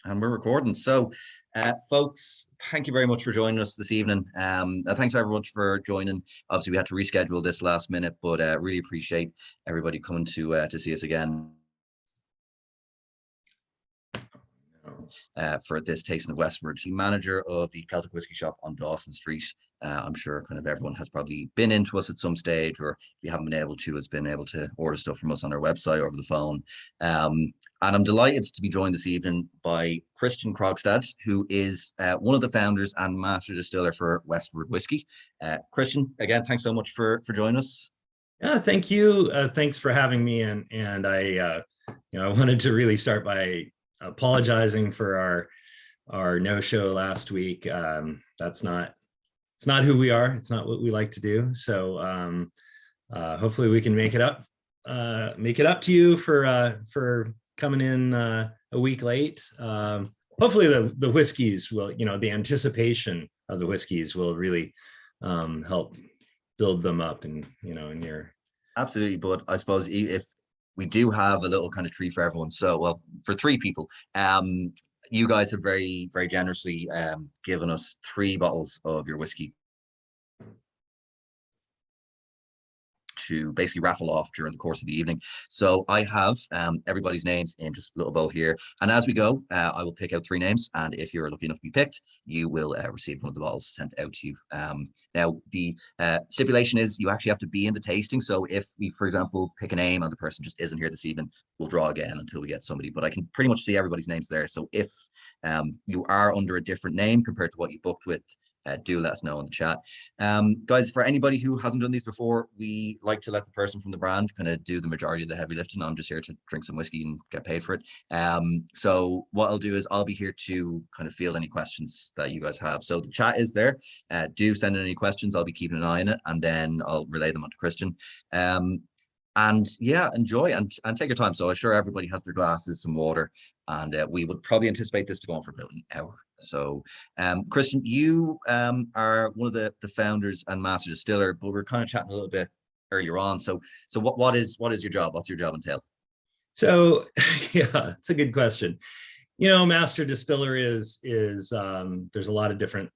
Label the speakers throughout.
Speaker 1: And we're recording. So, folks, thank you very much for joining us this evening. Thanks very much for joining. Obviously, we had to reschedule this last minute, but really appreciate everybody coming to see us again for this tasting of Westward. The manager of the Celtic Whiskey Shop on Dawson Street. I'm sure kind of everyone has probably been into us at some stage, or if you haven't been able to, has been able to order stuff from us on our website or over the phone. And I'm delighted to be joined this evening by Christian Krogstad, who is one of the founders and master distiller for Westward Whiskey. Christian, again, thanks so much for joining us.
Speaker 2: Yeah, thank you. Thanks for having me. And I wanted to really start by apologizing for our no-show last week. It's not who we are. It's not what we like to do. So hopefully we can make it up to you for coming in a week late. Hopefully the whiskeys will, the anticipation of the whiskeys will really help build them up in your.
Speaker 1: Absolutely. But I suppose if we do have a little kind of treat for everyone. So, well, for three people, you guys have very, very generously given us 3 bottles of your whiskey to basically raffle off during the course of the evening. So I have everybody's names in just a little bowl here. And as we go, I will pick out 3 names. And if you're lucky enough to be picked, you will receive one of the bottles sent out to you. Now, the stipulation is you actually have to be in the tasting. So if we, for example, pick a name and the person just isn't here this evening, we'll draw again until we get somebody. But I can pretty much see everybody's names there. So if you are under a different name compared to what you booked with, do let us know in the chat. Guys, for anybody who hasn't done these before, we like to let the person from the brand kind of do the majority of the heavy lifting. I'm just here to drink some whiskey and get paid for it. So what I'll do is I'll be here to kind of field any questions that you guys have. So the chat is there. Do send in any questions. I'll be keeping an eye on it, and then I'll relay them on to Christian. And yeah, enjoy and take your time. So I'm sure everybody has their glasses, some water, and we would probably anticipate this to go on for about an hour. So, Christian, you are one of the founders and master distiller, but we're kind of chatting a little bit earlier on. So what is your job? What's your job entail?
Speaker 2: So, yeah, it's a good question. Master distiller is there's a lot of different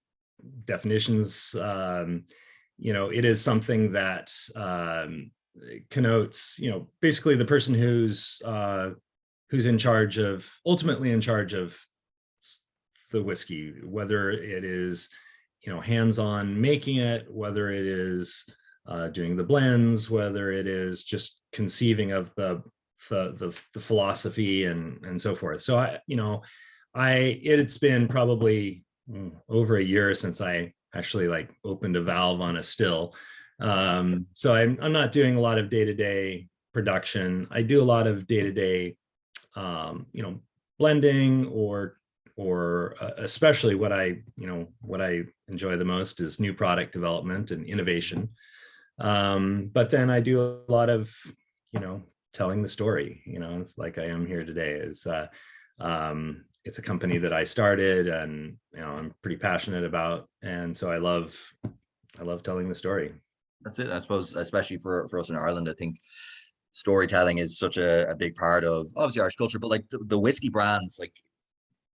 Speaker 2: definitions. It is something that connotes, basically the person who's ultimately in charge of the whiskey, whether it is, hands-on making it, whether it is doing the blends, whether it is just conceiving of the philosophy and so forth. So it's been probably over a year since I actually opened a valve on a still. So I'm not doing a lot of day-to-day production. I do a lot of day-to-day, blending or especially what I enjoy the most is new product development and innovation. But then I do a lot of, telling the story, it's like I am here today. It's a company that I started and, I'm pretty passionate about. And so I love telling the story.
Speaker 1: That's it. I suppose, especially for us in Ireland, I think storytelling is such a big part of obviously Irish culture, but the whiskey brands,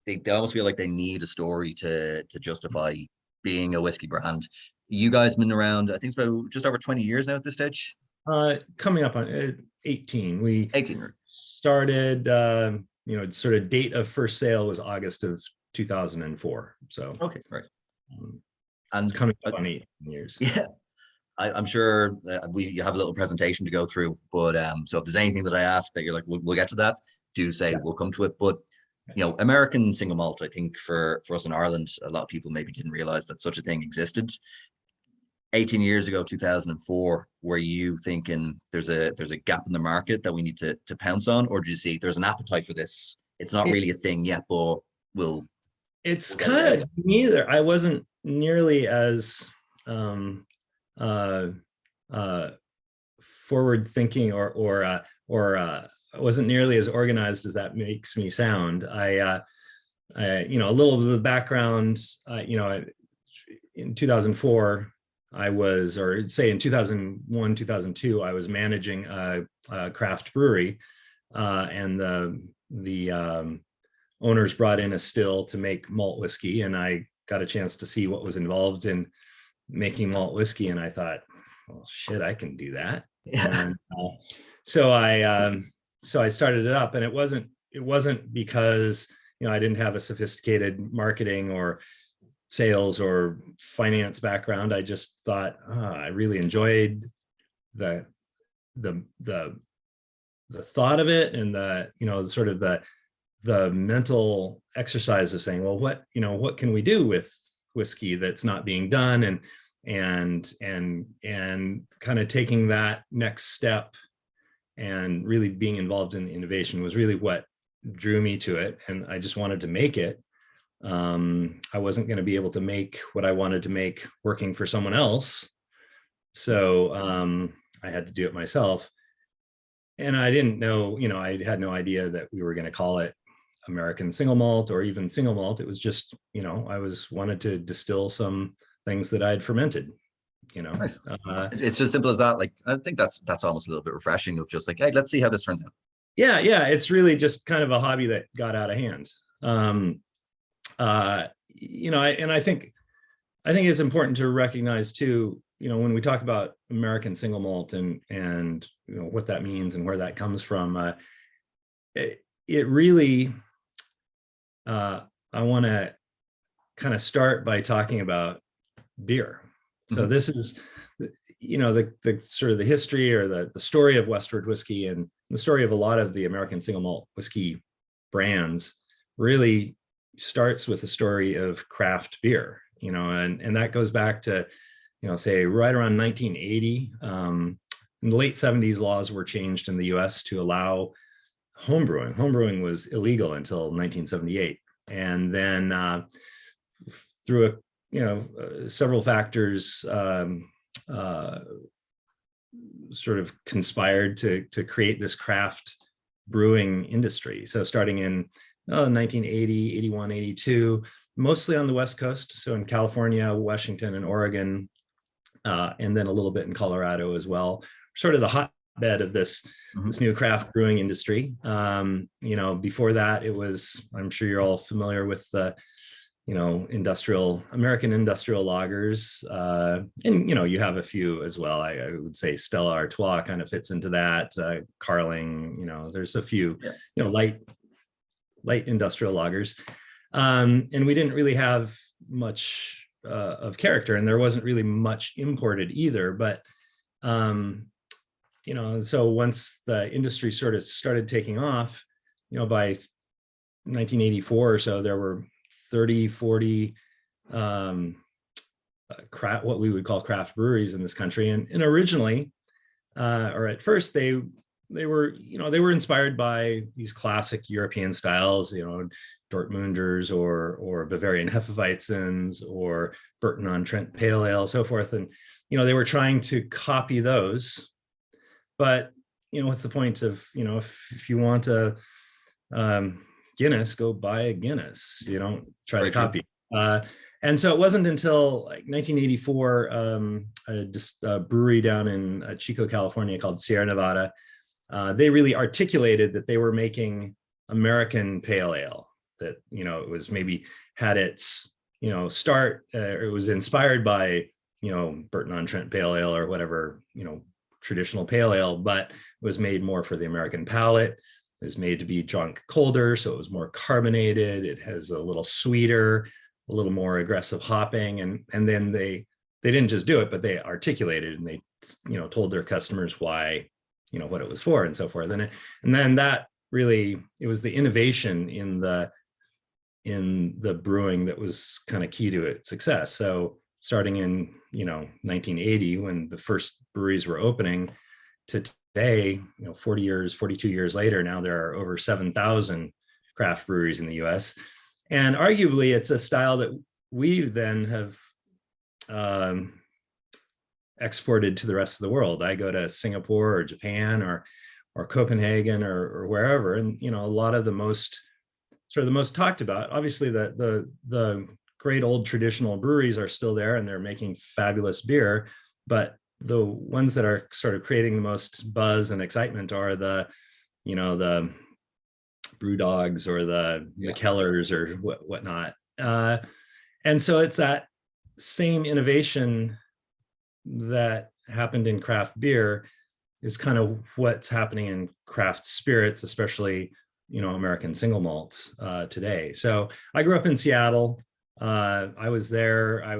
Speaker 1: they almost feel like they need a story to justify being a whiskey brand. You guys have been around, I think it's about just over 20 years now at this stage.
Speaker 2: Coming up on 18. We
Speaker 1: 18
Speaker 2: started, sort of date of first sale was August of 2004. So
Speaker 1: okay, right.
Speaker 2: And it's coming up on 18 years.
Speaker 1: Yeah. I'm sure you have a little presentation to go through, but so if there's anything that I ask that you're like, we'll get to that, do say we'll come to it. But American Single Malt, I think for us in Ireland, a lot of people maybe didn't realize that such a thing existed. 18 years ago, 2004, were you thinking there's a gap in the market that we need to pounce on, or do you see there's an appetite for this? It's not really a thing yet, but we'll
Speaker 2: kind of neither. I wasn't nearly as forward thinking or wasn't nearly as organized as that makes me sound. A little of the background, in 2004, I was, or say in 2001, 2002, I was managing a craft brewery, and the owners brought in a still to make malt whiskey, and I got a chance to see what was involved in making malt whiskey, and I thought, well, shit, I can do that.
Speaker 1: Yeah.
Speaker 2: And so I started it up, and it wasn't because, you know, I didn't have a sophisticated marketing or sales or finance background. I just thought, I really enjoyed the thought of it, and the, you know, sort of the mental exercise of saying, well, what can we do with whiskey that's not being done, and kind of taking that next step and really being involved in the innovation was really what drew me to it. And I just wanted to make it. I wasn't going to be able to make what I wanted to make working for someone else. So I had to do it myself. And I didn't know, you know, I had no idea that we were going to call it American Single Malt or even Single Malt. It was just, you know, wanted to distill some things that I'd fermented, you know.
Speaker 1: Nice. It's as simple as that. Like, I think that's almost a little bit refreshing of just like, hey, let's see how this turns out.
Speaker 2: Yeah. It's really just kind of a hobby that got out of hand. You know, I think it's important to recognize too, you know, when we talk about American Single Malt and you know what that means and where that comes from, it really, I want to kind of start by talking about beer. So this is, you know, the sort of the history or the story of Westward Whiskey and the story of a lot of the American Single Malt Whiskey brands really starts with the story of craft beer, you know, and that goes back to, you know, say right around 1980. In the late 70s, laws were changed in the US to allow homebrewing. Homebrewing was illegal until 1978. And then through several factors sort of conspired to create this craft brewing industry. So starting in 1980, 81, 82, mostly on the West Coast. So in California, Washington, and Oregon, and then a little bit in Colorado as well, sort of the hotbed of this new craft brewing industry. You know, before that, it was, I'm sure you're all familiar with the, you know, American industrial lagers. And, you know, you have a few as well. I would say Stella Artois kind of fits into that. Carling, you know, there's a few, you know, light industrial lagers. And we didn't really have much of character, and there wasn't really much imported either. But, you know, so once the industry sort of started taking off, you know, by 1984 or so, there were 30, 40 what we would call craft breweries in this country. And originally, or at first, they were, you know, they were inspired by these classic European styles, you know, Dortmunders or Bavarian Hefeweizens or Burton-on-Trent Pale Ale, so forth. And, you know, they were trying to copy those. But, you know, what's the point of, you know, if you want a Guinness, go buy a Guinness. You don't try to copy. And so it wasn't until like 1984, a brewery down in Chico, California called Sierra Nevada, they really articulated that they were making American Pale Ale. That, you know, it was maybe had its, you know, start, it was inspired by, you know, Burton-on-Trent Pale Ale or whatever, you know, traditional pale ale, but it was made more for the American palate. It was made to be drunk colder, so it was more carbonated. It has a little sweeter, a little more aggressive hopping, and then they didn't just do it, but they articulated and they, you know, told their customers why, you know, what it was for and so forth. And then that really, it was the innovation in the brewing that was kind of key to its success. So starting in, you know, 1980, when the first breweries were opening, to today, you know, 42 years later, now there are over 7,000 craft breweries in the US. And arguably it's a style that we then have exported to the rest of the world. I go to Singapore or Japan or Copenhagen or wherever, and, you know, a lot of the most talked about, obviously the great old traditional breweries are still there and they're making fabulous beer, but the ones that are sort of creating the most buzz and excitement are the, you know, the brew dogs or the McKellers or whatnot. And so it's that same innovation that happened in craft beer is kind of what's happening in craft spirits, especially, American single malt today. So I grew up in Seattle. I was there. I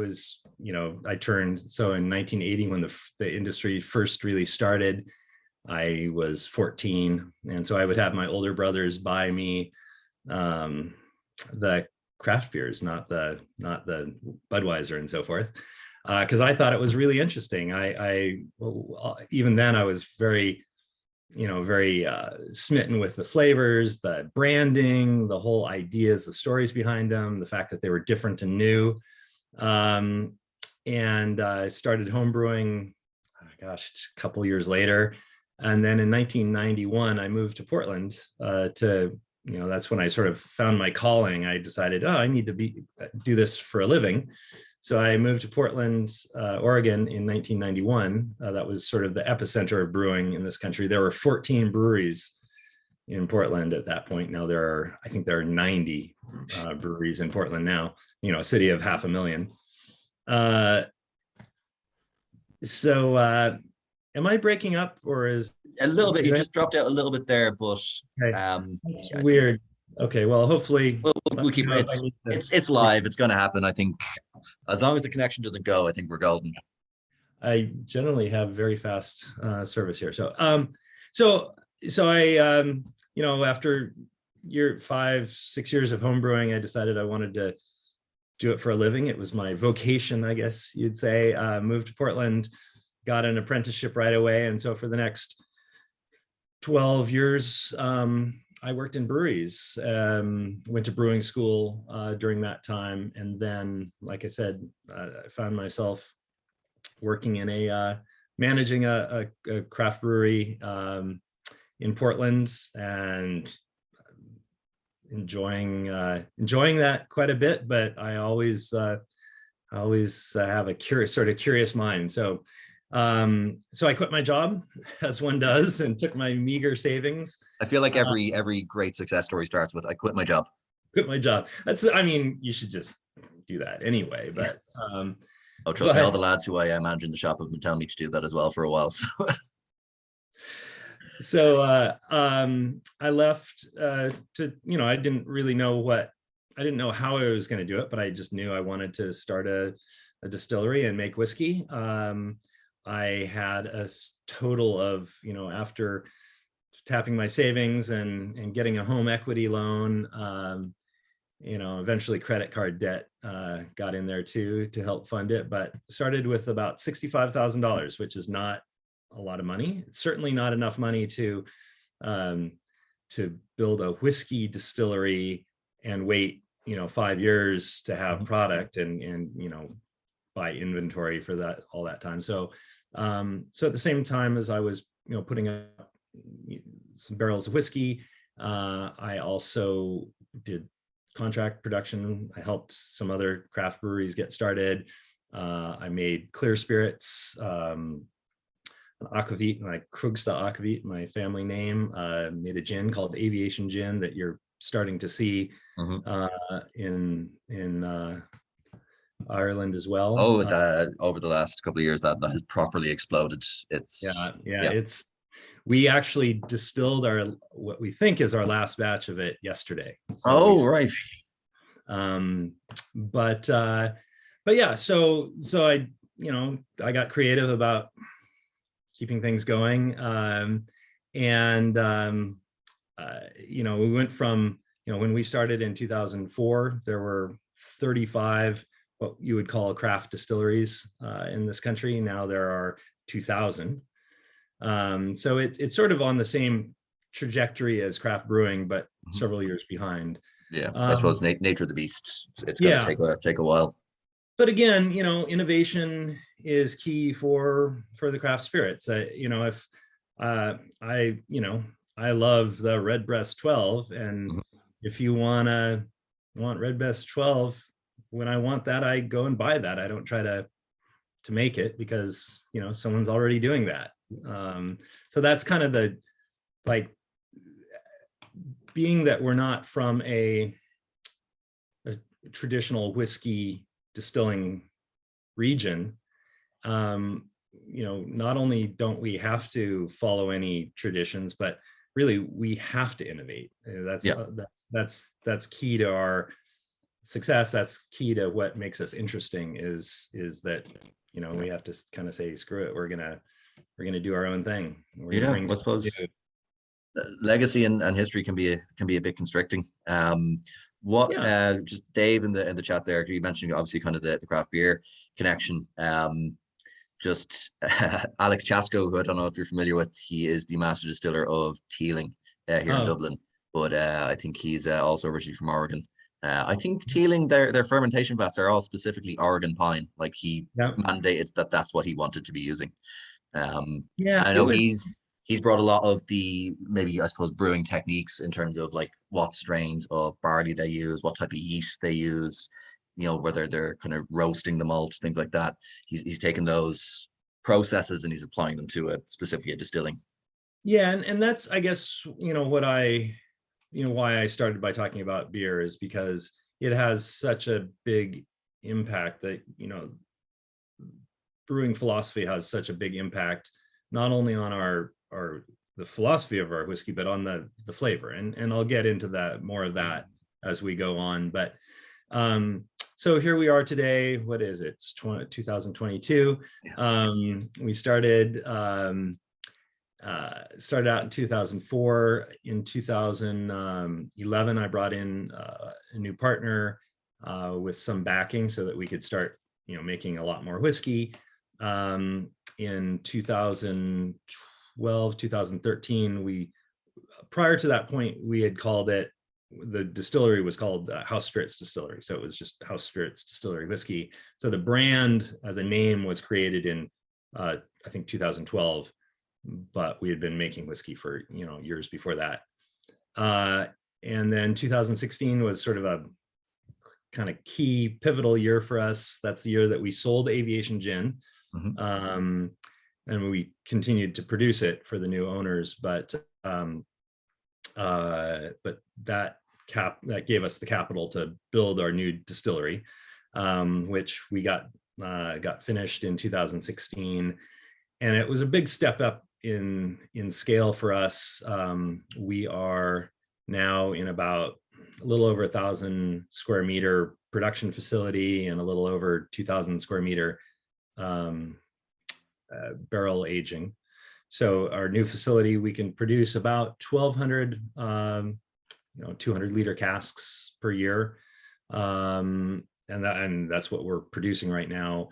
Speaker 2: turned, so in 1980, when the industry first really started, I was 14. And so I would have my older brothers buy me the craft beers, not the Budweiser and so forth, because I thought it was really interesting. Even then I was very smitten with the flavors, the branding, the whole ideas, the stories behind them, the fact that they were different and new. And I started homebrewing, a couple years later. And then in 1991, I moved to Portland that's when I sort of found my calling. I decided, I need to do this for a living. So I moved to Portland, Oregon in 1991. That was sort of the epicenter of brewing in this country. There were 14 breweries in Portland at that point. Now I think there are 90 breweries in Portland now, a city of 500,000. Am I breaking up, or is
Speaker 1: a little bit? You just dropped out a little bit there, but
Speaker 2: okay. That's weird. Okay, well, hopefully
Speaker 1: we'll keep it. It's live. It's going to happen. I think as long as the connection doesn't go, I think we're golden.
Speaker 2: I generally have very fast service here. So I after 5-6 years of homebrewing, I decided I wanted to do it for a living. It was my vocation, I guess you'd say. Moved to Portland, got an apprenticeship right away. And so for the next 12 years, I worked in breweries, went to brewing school during that time. And then, like I said, I found myself working in managing a craft brewery in Portland, and enjoying that quite a bit. But I always have a curious mind. So I quit my job, as one does, and took my meager savings.
Speaker 1: I feel like every great success story starts with, I quit my job.
Speaker 2: Quit my job. You should just do that anyway. But
Speaker 1: trust me, all the lads who I manage in the shop have been telling me to do that as well for a while.
Speaker 2: So I left I didn't really know I didn't know how I was going to do it, but I just knew I wanted to start a distillery and make whiskey. I had a total of, after tapping my savings and getting a home equity loan, eventually credit card debt got in there too to help fund it, but started with about $65,000, which is not a lot of money. It's certainly not enough money to build a whiskey distillery and wait 5 years to have product and buy inventory for all that time. So at the same time as I was putting up some barrels of whiskey, I also did contract production. I helped some other craft breweries get started. I made clear spirits, an aquavit, my Krugstad aquavit, my family name. Made a gin called Aviation Gin that you're starting to see in Ireland as well.
Speaker 1: Over the last couple of years, that has properly exploded.
Speaker 2: We actually distilled what we think is our last batch of it yesterday.
Speaker 1: Right.
Speaker 2: But yeah, so I got creative about keeping things going, we went from when we started in 2004, there were 35 what you would call craft distilleries in this country. Now there are 2,000. So it's sort of on the same trajectory as craft brewing, but several years behind.
Speaker 1: Yeah, I suppose nature of the beast. It's going to take a while.
Speaker 2: But again, innovation is key for the craft spirits. I love the Redbreast 12, and if you want Redbreast 12, when I want that, I go and buy that. I don't try to make it because someone's already doing that. So that's kind of being that we're not from a traditional whiskey distilling region, not only don't we have to follow any traditions, but really we have to innovate. That's key to our success. That's key to what makes us interesting, is that we have to kind of say, screw it, we're gonna do our own thing. We're gonna bring
Speaker 1: I suppose legacy and history can be a bit constricting. Just Dave in the chat there, you mentioned obviously kind of the craft beer connection. Alex Chasko, who I don't know if you're familiar with, he is the master distiller of Teeling here in Dublin, but I think he's also originally from Oregon. I think Teeling, their fermentation vats are all specifically Oregon pine. Like he mandated that's what he wanted to be using. I know he's brought a lot of the, maybe I suppose, brewing techniques in terms of like what strains of barley they use, what type of yeast they use, whether they're kind of roasting the malt, things like that. He's taken those processes and he's applying them to specifically a distilling.
Speaker 2: Yeah, and that's, I guess, what why I started by talking about beer is because it has such a big impact that, brewing philosophy has such a big impact, not only on the philosophy of our whiskey, but on the flavor. And I'll get into that, more of that as we go on. But so here we are today. What is it? It's 2022. We started out in 2004. In 2011, I brought in a new partner with some backing so that we could start, making a lot more whiskey. In 2012, 2013, prior to that point, we had called it, the distillery was called House Spirits Distillery. So it was just House Spirits Distillery Whiskey. So the brand as a name was created in, I think 2012, but we had been making whiskey for, years before that. And then 2016 was sort of a kind of key pivotal year for us. That's the year that we sold Aviation Gin. And we continued to produce it for the new owners, but that gave us the capital to build our new distillery, which we got finished in 2016, and it was a big step up in scale for us. We are now in about a little over 1,000 square meter production facility and a little over 2,000 square meter barrel aging. So our new facility, we can produce about 1,200, 200 liter casks per year. And that's what we're producing right now.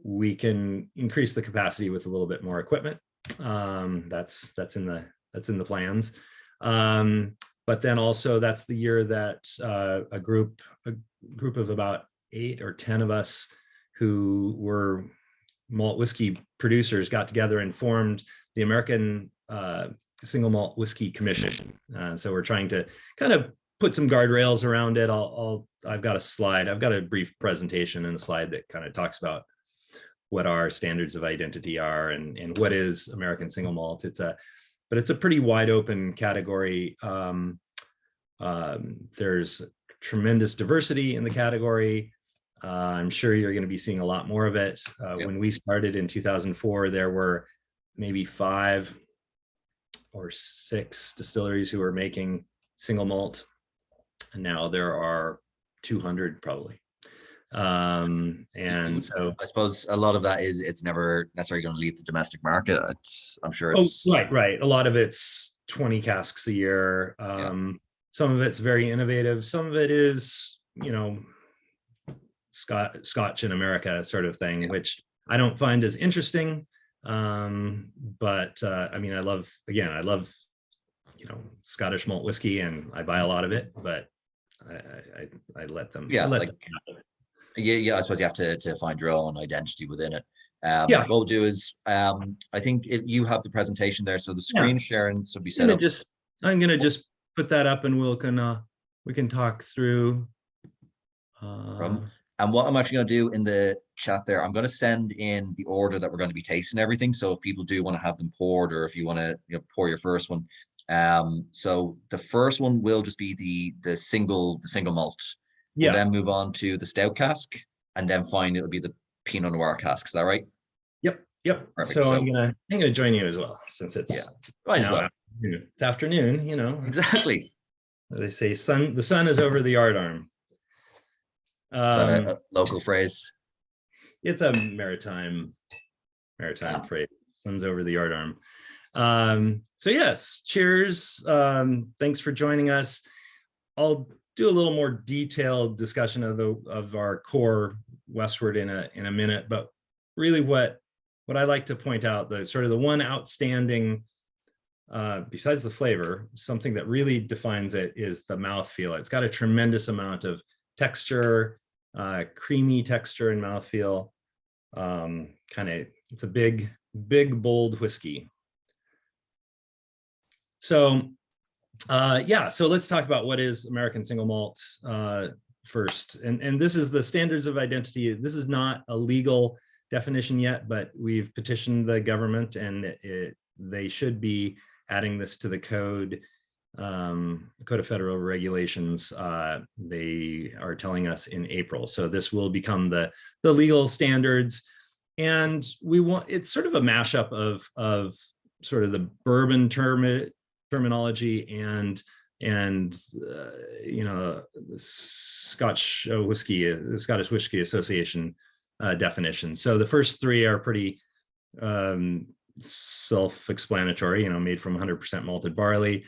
Speaker 2: We can increase the capacity with a little bit more equipment. That's in the plans. But then also that's the year that a group of about 8 or 10 of us who were malt whiskey producers got together and formed the American Single Malt Whiskey Commission. So we're trying to kind of put some guardrails around it. I've got a slide. I've got a brief presentation and a slide that kind of talks about what our standards of identity are and what is American Single Malt. But it's a pretty wide open category. There's tremendous diversity in the category. I'm sure you're going to be seeing a lot more of it. When we started in 2004, there were maybe 5 or 6 distilleries who were making single malt, and now there are 200 probably. And so
Speaker 1: I suppose a lot of that is it's never necessarily going to leave the domestic market. I'm sure it's
Speaker 2: right. A lot of it's 20 casks a year. Some of it's very innovative. Some of it is, Scotch in America sort of thing, which I don't find as interesting. But I mean, I love Scottish malt whiskey, and I buy a lot of it, but I let them. I
Speaker 1: suppose you have to find your own identity within it. What we'll do is, I think you have the presentation there, so the screen sharing should be set up.
Speaker 2: I'm gonna just put that up, and we can talk through.
Speaker 1: And what I'm actually going to do in the chat there, I'm going to send in the order that we're going to be tasting everything. So if people do want to have them poured, or if you want to pour your first one, So the first one will just be the single malt. We'll
Speaker 2: Yeah.
Speaker 1: then move on to the stout cask, and then finally it'll be the Pinot Noir cask. Is that right?
Speaker 2: Yep. Yep.
Speaker 1: Perfect.
Speaker 2: So
Speaker 1: So
Speaker 2: I'm gonna join you as well, since
Speaker 1: yeah,
Speaker 2: it's
Speaker 1: might as
Speaker 2: now
Speaker 1: well.
Speaker 2: afternoon. It's afternoon,
Speaker 1: Exactly.
Speaker 2: They say the sun is over the yardarm.
Speaker 1: Is that a local phrase?
Speaker 2: It's a maritime phrase. Sun's over the yardarm. So yes, cheers. Thanks for joining us. I'll do a little more detailed discussion of our core Westward in a minute, but really what I like to point out, the sort of the one outstanding, besides the flavor, something that really defines it is the mouthfeel. It's got a tremendous amount of texture, creamy texture and mouthfeel. It's a big, bold whiskey. So so let's talk about what is American Single Malt first. And this is the standards of identity. This is not a legal definition yet, but we've petitioned the government, and they should be adding this to the code of federal regulations. They are telling us in April. So this will become the legal standards. And it's sort of a mashup of sort of the bourbon terminology and the Scottish whiskey, the Scottish Whiskey Association definition. So the first three are pretty self-explanatory, made from 100% malted barley.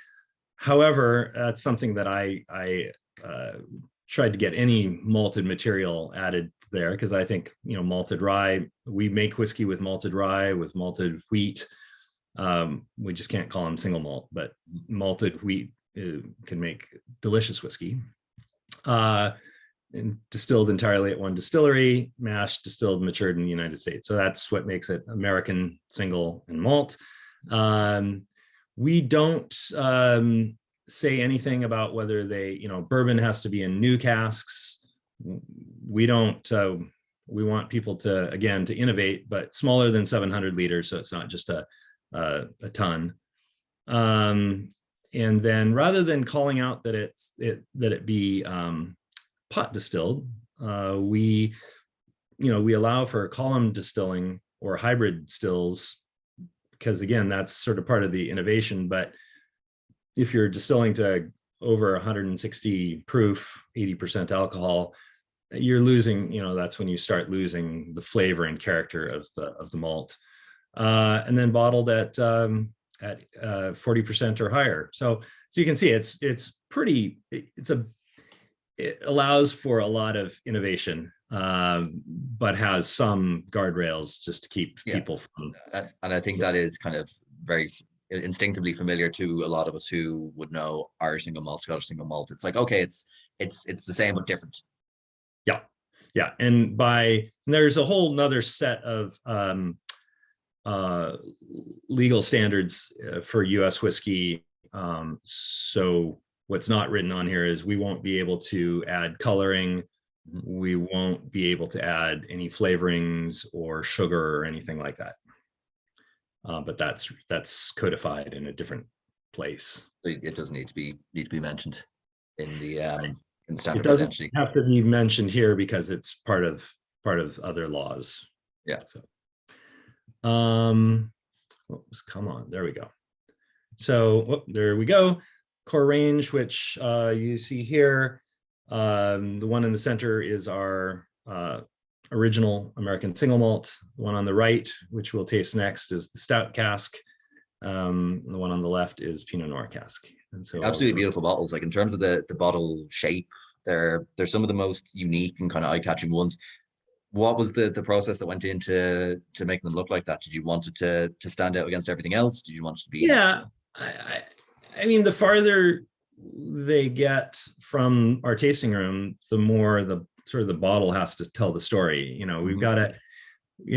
Speaker 2: However, that's something that I tried to get any malted material added there, because I think, malted rye, we make whiskey with malted rye, with malted wheat. We just can't call them single malt, but malted wheat can make delicious whiskey. And distilled entirely at one distillery, mashed, distilled, matured in the United States. So that's what makes it American Single and Malt. We don't say anything about whether bourbon has to be in new casks. We don't. We want people to innovate, but smaller than 700 liters, so it's not just a ton. And then rather than calling out that it be pot distilled, we allow for column distilling or hybrid stills, because again, that's sort of part of the innovation. But if you're distilling to over 160 proof, 80% alcohol, you're losing, that's when you start losing the flavor and character of the malt. And then bottled at 40% or higher. So you can see it allows for a lot of innovation, but has some guardrails just to keep people from.
Speaker 1: And I think that is kind of very instinctively familiar to a lot of us who would know Irish single malt, Scottish single malt. It's like, okay, it's the same but different.
Speaker 2: Yeah. And there's a whole nother set of legal standards for US whiskey. So what's not written on here is we won't be able to add coloring. We won't be able to add any flavorings or sugar or anything like that. But that's codified in a different place.
Speaker 1: It doesn't need to be mentioned in the standard
Speaker 2: it
Speaker 1: identity.
Speaker 2: Doesn't have to be mentioned here because it's part of other laws.
Speaker 1: Yeah.
Speaker 2: So, come on, there we go. So there we go. Core range, which you see here. The one in the center is our original American Single Malt. The one on the right, which we'll taste next, is the stout cask. The one on the left is Pinot Noir cask. And so
Speaker 1: absolutely beautiful bottles. Like in terms of the bottle shape, they're some of the most unique and kind of eye-catching ones. What was the process that went into making them look like that? Did you want it to stand out against everything else? Did you want it to be?
Speaker 2: Yeah, I mean, the farther they get from our tasting room, the more the bottle has to tell the story. You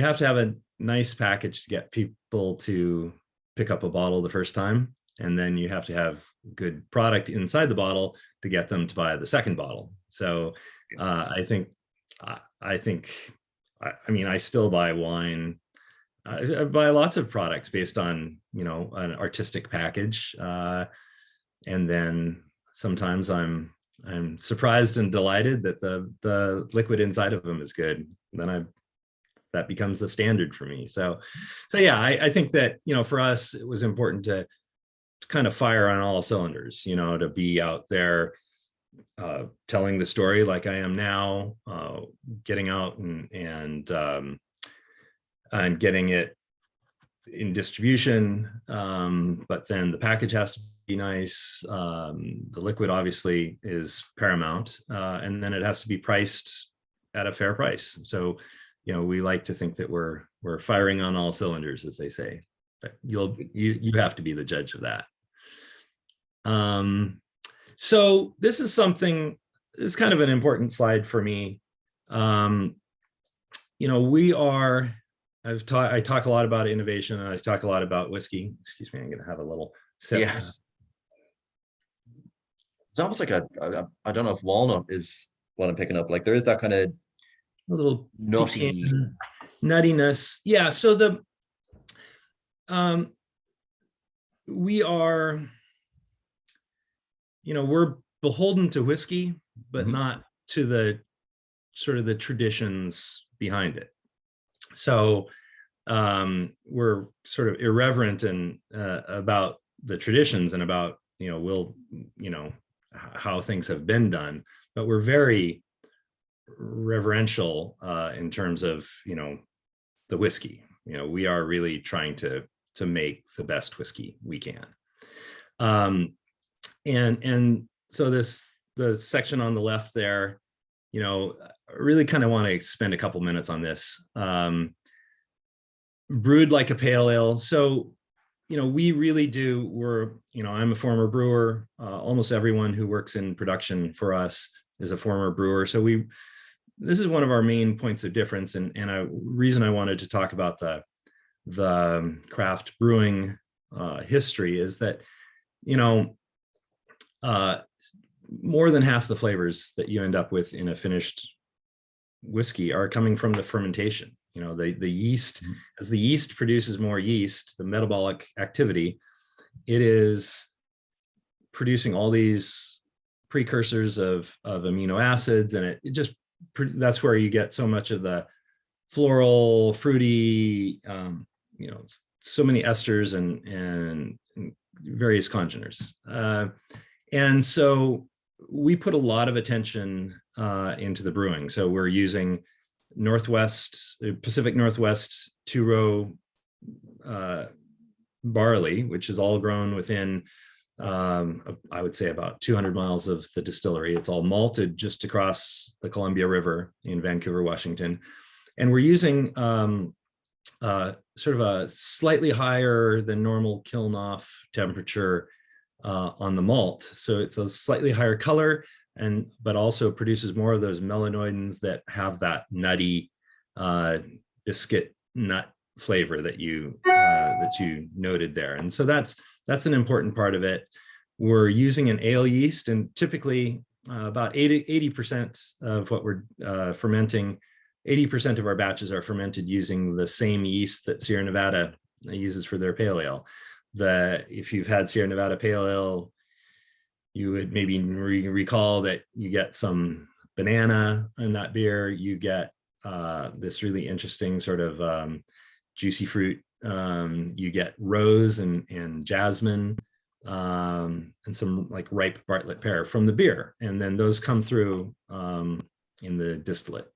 Speaker 2: have to have a nice package to get people to pick up a bottle the first time, and then you have to have good product inside the bottle to get them to buy the second bottle. So I still buy wine I buy lots of products based on, an artistic package. And then sometimes I'm surprised and delighted that the liquid inside of them is good. Then that becomes the standard for me. So yeah, I think that, for us, it was important to kind of fire on all cylinders, to be out there telling the story like I am now, getting out and getting it in distribution. But then the package has to be nice. The liquid obviously is paramount, and then it has to be priced at a fair price. So, we like to think that we're firing on all cylinders, as they say. But you have to be the judge of that. So this is kind of an important slide for me. I talk a lot about innovation, and I talk a lot about whiskey. Excuse me, I'm going to have a little sip.
Speaker 1: Yes. It's almost like I don't know if walnut is what I'm picking up. Like there is that kind of
Speaker 2: A little
Speaker 1: nutty
Speaker 2: nuttiness. Yeah. So we are, we're beholden to whiskey, but not to the sort of the traditions behind it. So we're sort of irreverent and about the traditions and about how things have been done, but we're very reverential in terms of the whiskey. We are really trying to make the best whiskey we can. And so the section on the left there, I really kind of want to spend a couple minutes on this. Brewed like a pale ale. So, we really do, I'm a former brewer. Almost everyone who works in production for us is a former brewer. So this is one of our main points of difference. And a reason I wanted to talk about the craft brewing history is that, more than half the flavors that you end up with in a finished whiskey are coming from the fermentation. The yeast, as the yeast produces more yeast, the metabolic activity, it is producing all these precursors of amino acids, and that's where you get so much of the floral, fruity, so many esters and various congeners. And so we put a lot of attention into the brewing. So we're using Pacific Northwest two-row barley, which is all grown within, I would say, about 200 miles of the distillery. It's all malted just across the Columbia River in Vancouver, Washington. And we're using sort of a slightly higher than normal kiln-off temperature on the malt. So it's a slightly higher color, but also produces more of those melanoidins that have that nutty biscuit nut flavor that you noted there. And so that's an important part of it. We're using an ale yeast, and typically about 80% of what we're fermenting, 80% of our batches are fermented using the same yeast that Sierra Nevada uses for their pale ale. If you've had Sierra Nevada pale ale, you would maybe recall that you get some banana in that beer. You get this really interesting sort of juicy fruit. You get rose and jasmine, and some like ripe Bartlett pear from the beer. And then those come through in the distillate.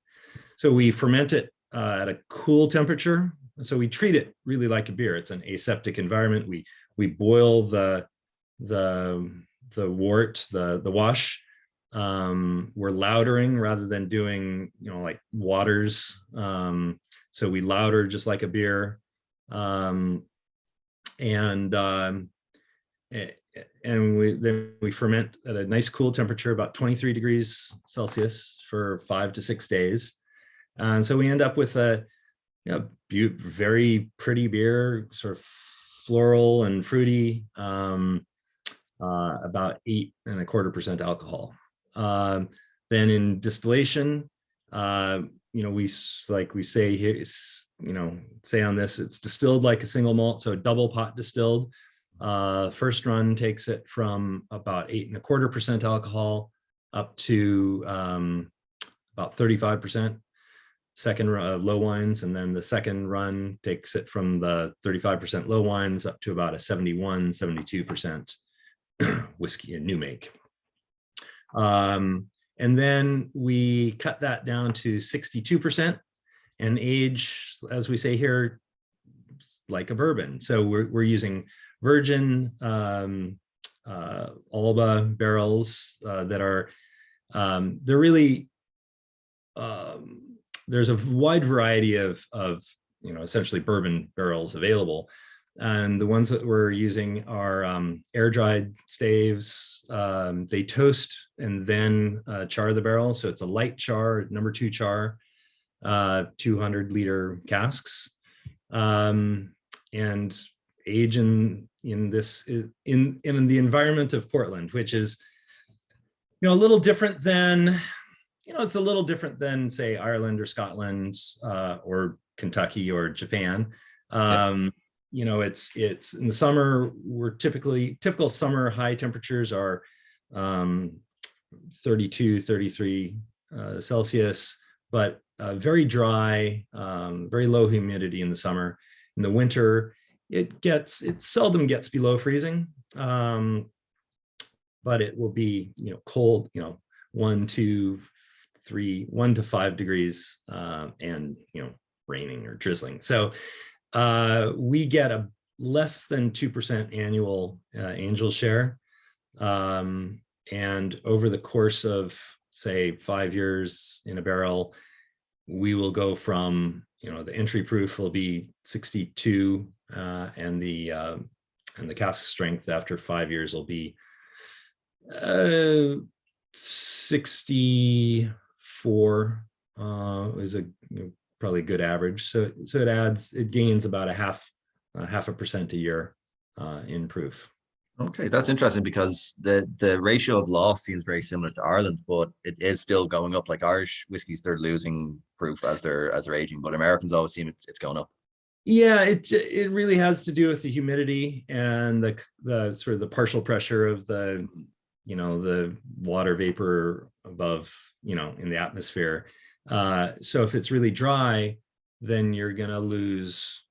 Speaker 2: So we ferment it at a cool temperature. So we treat it really like a beer. It's an aseptic environment. We boil the wort, the wash. We're lautering rather than doing, like waters. So we lauter just like a beer. And we ferment at a nice cool temperature, about 23 degrees Celsius for 5 to 6 days. And so we end up with a very pretty beer, sort of floral and fruity, about 8.25% alcohol. Then in distillation, like we say here, say on this, it's distilled like a single malt, so double pot distilled. First run takes it from about 8.25% alcohol up to about 35%. Second low wines, and then the second run takes it from the 35% low wines up to about a 71-72% whiskey, a new make. And then we cut that down to 62% and age, as we say here, like a bourbon. So we're using virgin Alba barrels that are, they're really, there's a wide variety of essentially bourbon barrels available. And the ones that we're using are air-dried staves. They toast and then char the barrel. So it's a light char, number 2 char, 200-liter casks, and age in the environment of Portland, which is a little different than it's a little different than, say, Ireland or Scotland or Kentucky or Japan. It's in the summer, typical summer high temperatures are 32, 33 Celsius, but very dry, very low humidity in the summer. In the winter, it seldom gets below freezing, but it will be, cold, 1 to 5 degrees, and, raining or drizzling. So we get a less than 2% annual angel share. And over the course of, say, 5 years in a barrel, we will go from, the entry proof will be 62, and the cask strength after 5 years will be 64, is probably a good average. So it gains about a half a percent a year in proof.
Speaker 1: Okay, that's interesting, because the ratio of loss seems very similar to Ireland, but it is still going up. Like Irish whiskies, they're losing proof as they're aging, but Americans always seem it's going up.
Speaker 2: Yeah, it really has to do with the humidity and the sort of the partial pressure of the water vapor above, in the atmosphere. So if it's really dry, then you're going to lose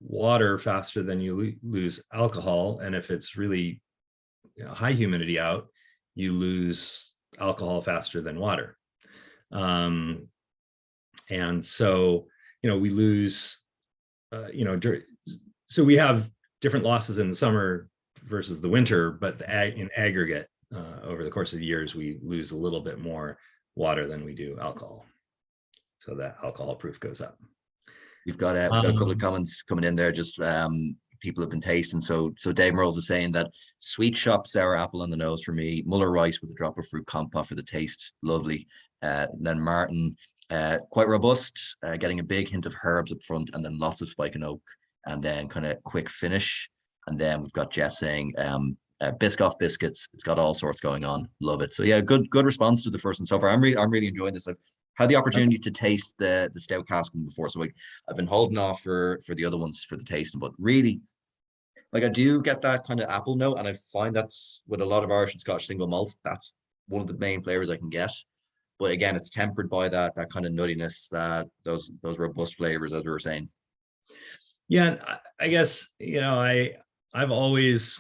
Speaker 2: water faster than you lose alcohol. And if it's really high humidity out, you lose alcohol faster than water. And so, we lose, so we have different losses in the summer versus the winter, but in aggregate, over the course of the years, we lose a little bit more water than we do alcohol. So that alcohol proof goes up.
Speaker 1: We've got a couple of comments coming in there. Just people have been tasting. So Dave Merles is saying that sweet shop sour apple on the nose for me. Muller rice with a drop of fruit compote for the taste. Lovely. Then Martin, quite robust, getting a big hint of herbs up front, and then lots of spike and oak, and then kind of quick finish. And then we've got Jeff saying Biscoff biscuits. It's got all sorts going on. Love it. So yeah, good response to the first one so far. I'm really enjoying this. I've had the opportunity to taste the stout cask one before, so I've been holding off for the other ones for the tasting, but really, like, I do get that kind of apple note, and I find that's with a lot of Irish and Scottish single malts, that's one of the main flavors I can get. But again, it's tempered by that kind of nuttiness, that those robust flavors, as we were saying.
Speaker 2: Yeah, I guess I've always,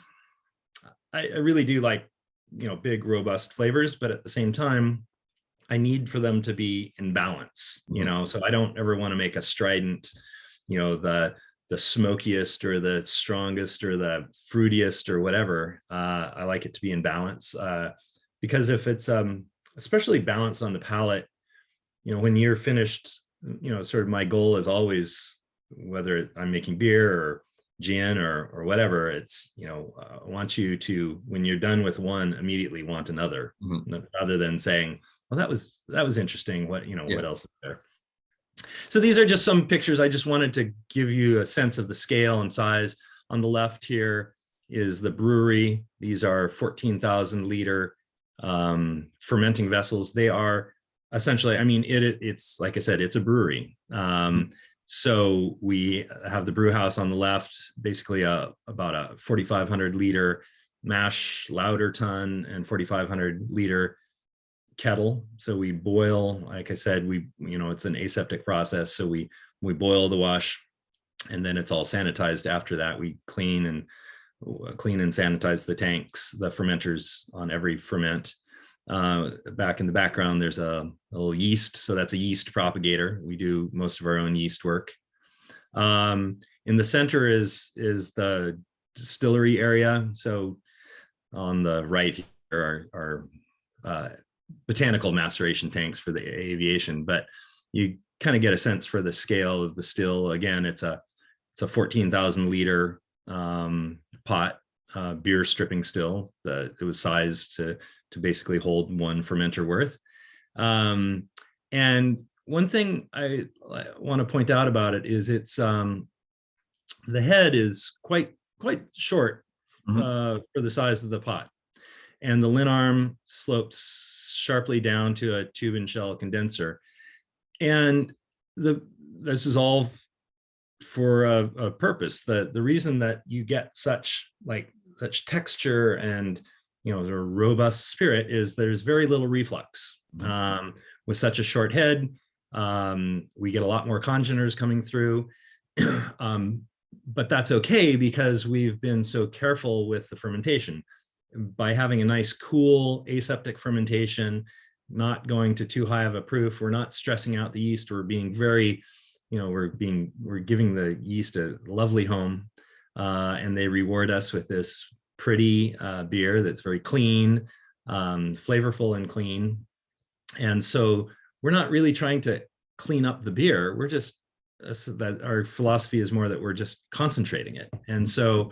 Speaker 2: I really do like big robust flavors, but at the same time, I need for them to be in balance, so I don't ever want to make a strident, the smokiest or the strongest or the fruitiest or whatever. I like it to be in balance, because if it's especially balanced on the palate, when you're finished, sort of my goal is always, whether I'm making beer or gin or whatever, it's, I want you to, when you're done with one, immediately want another, rather than saying, well, that was interesting. What else is there? So these are just some pictures. I just wanted to give you a sense of the scale and size. On the left here is the brewery. These are 14,000 liter fermenting vessels. They are essentially, I mean, it's like I said, it's a brewery. So we have the brew house on the left, basically about a 4,500 liter mash lauter tun and 4,500 liter kettle. So we boil, like I said, it's an aseptic process. So we boil the wash, and then it's all sanitized after that. We clean and sanitize the tanks, the fermenters on every ferment. Back in the background, there's a little yeast. So that's a yeast propagator. We do most of our own yeast work. In the center is the distillery area. So on the right here are botanical maceration tanks for the aviation, but you kind of get a sense for the scale of the still. Again, it's a 14,000 liter pot beer stripping still that it was sized to basically hold one fermenter worth. And one thing I want to point out about it is it's the head is quite short for the size of the pot, and the lin arm slopes sharply down to a tube and shell condenser. And this is all for a purpose. The reason that you get such texture and the robust spirit is there's very little reflux. With such a short head, we get a lot more congeners coming through. But that's okay because we've been so careful with the fermentation. By having a nice cool aseptic fermentation, not going to too high of a proof, we're not stressing out the yeast. We're being very, we're giving the yeast a lovely home, and they reward us with this pretty beer that's very clean, flavorful and clean. And so we're not really trying to clean up the beer. We're just that our philosophy is more that we're just concentrating it. And so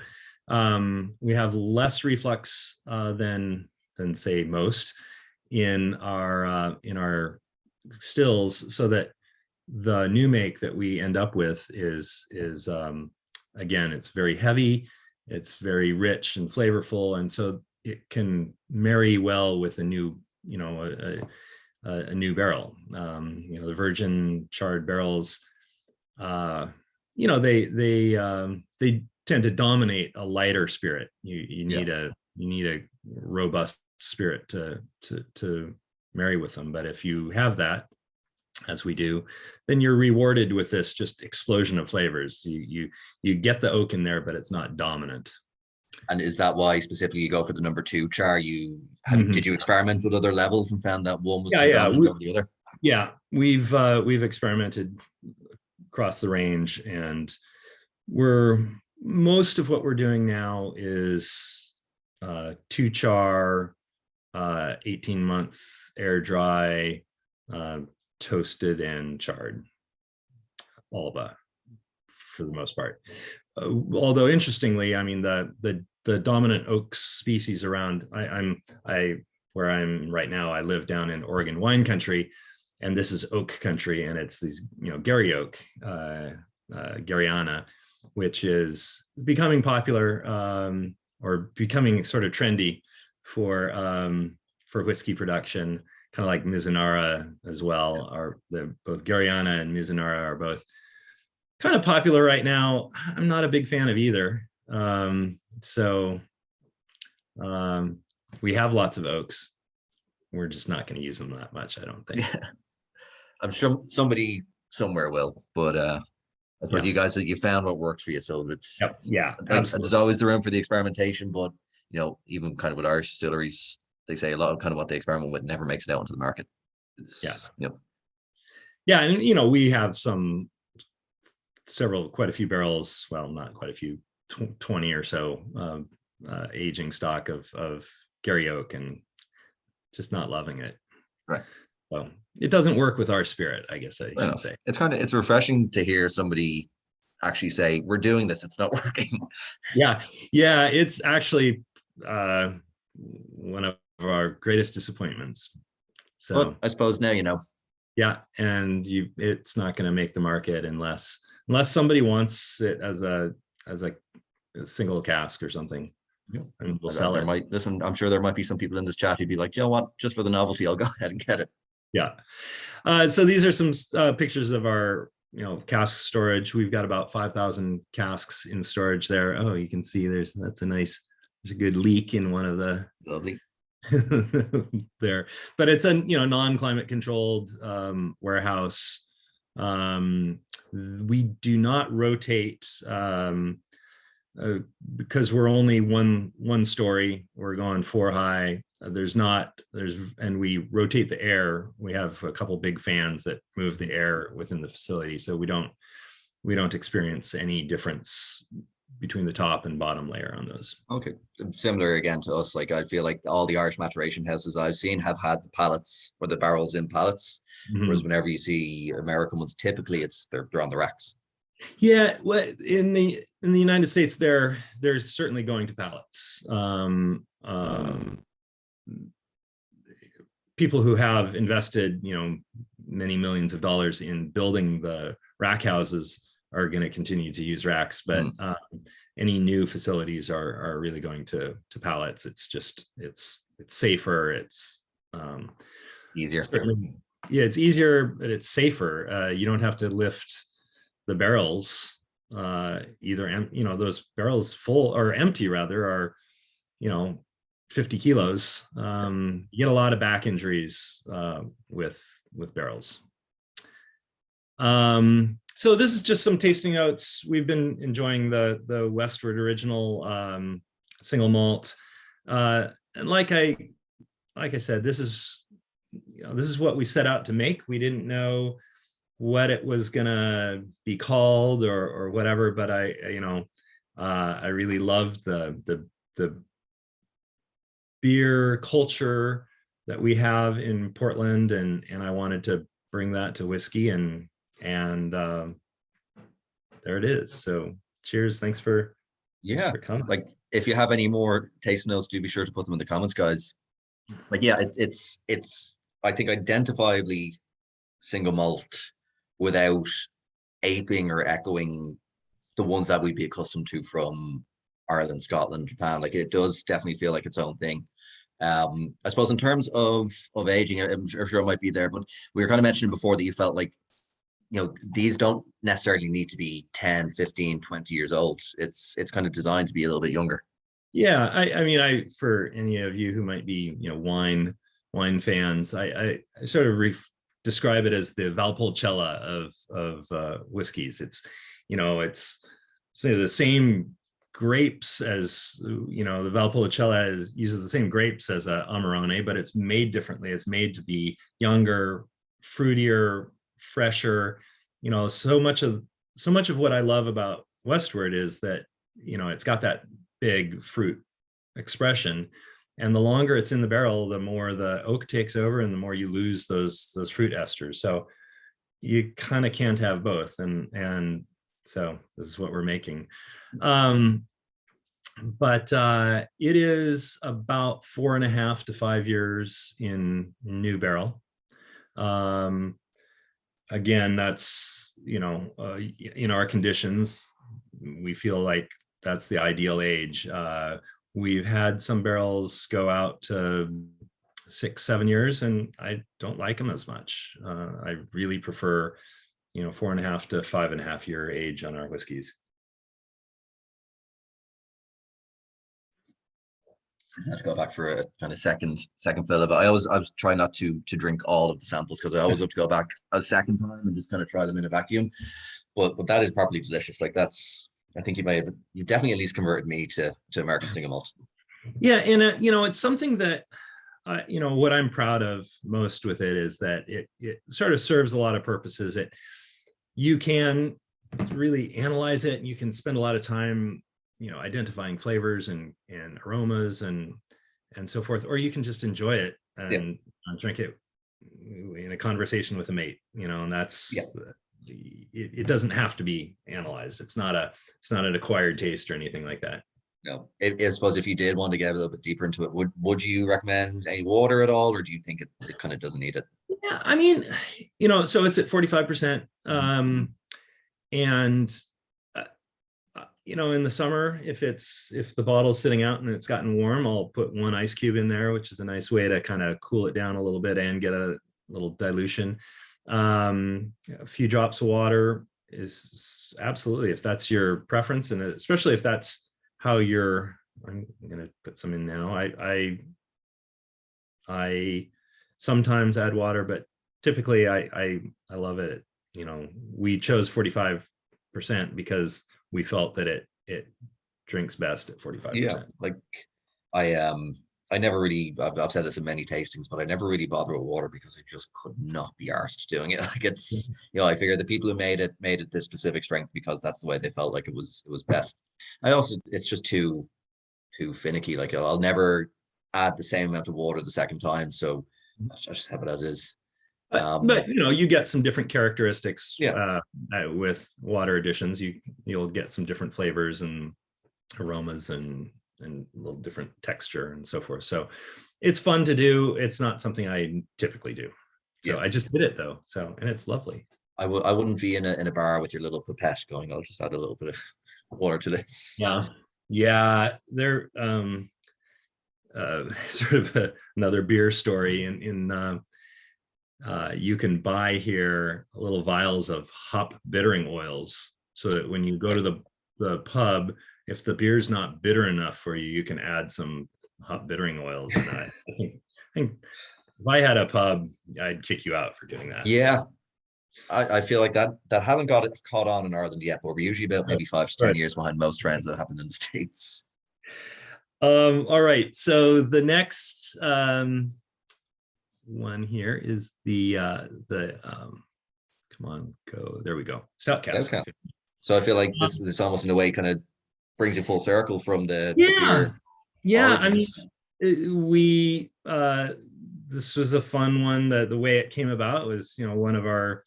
Speaker 2: we have less reflux than say most in our stills, so that the new make that we end up with is again, it's very heavy, it's very rich and flavorful, and so it can marry well with a new a new barrel. The virgin charred barrels, they tend to dominate a lighter spirit. You need a robust spirit to marry with them. But if you have that, as we do, then you're rewarded with this just explosion of flavors. You get the oak in there, but it's not dominant.
Speaker 1: And is that why specifically you go for the number 2 char? Did you experiment with other levels and found that one was too dominant over the other?
Speaker 2: Yeah, we've experimented across the range, and most of what we're doing now is 2 char, 18-month air dry, toasted and charred, all of that for the most part. Although interestingly, I mean the dominant oak species around where I'm right now, I live down in Oregon wine country, and this is oak country, and it's these Gary oak, Garyana, which is becoming popular or becoming sort of trendy for whiskey production, kind of like Mizunara as well. Both Garyana and Mizunara are both kind of popular right now. I'm not a big fan of either. So we have lots of oaks. We're just not going to use them that much, I don't think.
Speaker 1: Yeah. I'm sure somebody somewhere will, but for you guys, that you found what works for you. So it's there's always the room for the experimentation, but even kind of with Irish distilleries, they say a lot of kind of what they experiment with never makes it out into the market.
Speaker 2: And we have quite a few barrels, well, not quite a few, 20 or so aging stock of Gary oak, and just not loving it.
Speaker 1: Right.
Speaker 2: So it doesn't work with our spirit, I guess I should say.
Speaker 1: It's refreshing to hear somebody actually say, we're doing this, it's not working.
Speaker 2: Yeah, it's actually one of our greatest disappointments. So
Speaker 1: but I suppose now
Speaker 2: Yeah, and it's not going to make the market unless somebody wants it as a single cask or something.
Speaker 1: Yeah.
Speaker 2: And we'll sell it.
Speaker 1: I'm sure there might be some people in this chat who'd be like, you know what, just for the novelty, I'll go ahead and get it.
Speaker 2: Yeah. So these are some pictures of our, cask storage. We've got about 5,000 casks in storage there. Oh, you can see there's a good leak in one of the
Speaker 1: Lovely.
Speaker 2: there, but it's a non-climate controlled warehouse. We do not rotate because we're only one story. We're going 4 high. And we rotate the air. We have a couple big fans that move the air within the facility, so we don't experience any difference between the top and bottom layer on those.
Speaker 1: Okay, similar again to us. Like I feel like all the Irish maturation houses I've seen have had the pallets or the barrels in pallets, whereas whenever you see American ones, typically they're on the racks.
Speaker 2: Yeah, well, in the United States, they're certainly going to pallets. People who have invested, many millions of dollars in building the rack houses are going to continue to use racks, but any new facilities are really going to pallets. It's safer. It's
Speaker 1: Easier.
Speaker 2: It's easier, but it's safer. You don't have to lift the barrels either. Those barrels full or empty rather are 50 kilos. You get a lot of back injuries with barrels. So this is just some tasting notes. We've been enjoying the Westward original single malt, and like I said, this is what we set out to make. We didn't know what it was gonna be called or whatever, but I really loved the beer culture that we have in Portland, and I wanted to bring that to whiskey, and there it is. So cheers. Thanks for coming.
Speaker 1: Like if you have any more taste notes, do be sure to put them in the comments, guys. Like it's I think identifiably single malt without aping or echoing the ones that we'd be accustomed to from Ireland, Scotland, Japan. Like it does definitely feel like its own thing. I suppose in terms of aging, I'm sure it might be there, but we were kind of mentioning before that you felt like, these don't necessarily need to be 10, 15, 20 years old. It's kind of designed to be a little bit younger.
Speaker 2: Yeah, I mean, for any of you who might be, wine fans, I sort of describe it as the Valpolicella of whiskeys. It's, it's the same grapes as, the Valpolicella uses the same grapes as a Amarone, but it's made differently. It's made to be younger, fruitier, fresher. So much of what I love about Westward is that, it's got that big fruit expression, and the longer it's in the barrel, the more the oak takes over and the more you lose those fruit esters. So you kind of can't have both, and so this is what we're making. But it is about 4.5 to 5 years in new barrel. Again, that's, in our conditions, we feel like that's the ideal age. We've had some barrels go out to 6-7 years, and I don't like them as much. I really prefer, 4.5 to 5.5 year age on our whiskeys.
Speaker 1: I had to go back for a kind of second fill of it. I was trying not to drink all of the samples because I always have to go back a second time and just kind of try them in a vacuum. But that is properly delicious. Like I think you definitely at least converted me to American Single Malt.
Speaker 2: Yeah, and it's something that what I'm proud of most with it is that it sort of serves a lot of purposes. You can really analyze it, and you can spend a lot of time identifying flavors and aromas and so forth, or you can just enjoy it and drink it in a conversation with a mate, and that's it doesn't have to be analyzed. It's not an acquired taste or anything like that.
Speaker 1: No, I suppose if you did want to get a little bit deeper into it, would you recommend any water at all, or do you think it kind of doesn't need it?
Speaker 2: Yeah, I mean, so it's at 45%, and in the summer, if the bottle's sitting out and it's gotten warm, I'll put 1 ice cube in there, which is a nice way to kind of cool it down a little bit and get a little dilution. A few drops of water is absolutely, if that's your preference, and especially if that's how you're. I'm going to put some in now. I sometimes add water, but typically I love it. You know, we chose 45% because we felt that it drinks best at 45%.
Speaker 1: Yeah, like I never really, I've said this in many tastings, but I never really bother with water because I just could not be arsed doing it. Like it's, you know, I figured the people who made it this specific strength because that's the way they felt like it was best. I also, it's just too finicky. Like I'll never add the same amount of water the second time, so I just have it as is.
Speaker 2: But you know, you get some different characteristics
Speaker 1: Yeah.
Speaker 2: with water additions. You'll get some different flavors and aromas and a little different texture and so forth. So it's fun to do. It's not something I typically do. So
Speaker 1: Yeah.
Speaker 2: I just did it though. So, and it's lovely.
Speaker 1: I wouldn't be in a bar with your little pipette going, I'll just add a little bit of water to this.
Speaker 2: Yeah. Yeah. They're sort of another beer story in you can buy here little vials of hop bittering oils so that when you go to the pub, if the beer's not bitter enough for you, you can add some hop bittering oils. And I think if I had a pub, I'd kick you out for doing that.
Speaker 1: Yeah. So. I feel like that hasn't got it caught on in Ireland yet, but we're usually about maybe 5 to 10 years behind most trends that happen in the States.
Speaker 2: All right. So the next one here is the come on, go. There we go. Stout cask.
Speaker 1: Okay. So I feel like this almost in a way kind of brings you full circle from the beer.
Speaker 2: Yeah.
Speaker 1: Origins.
Speaker 2: I mean, we this was a fun one. The way it came about was, you know, one of our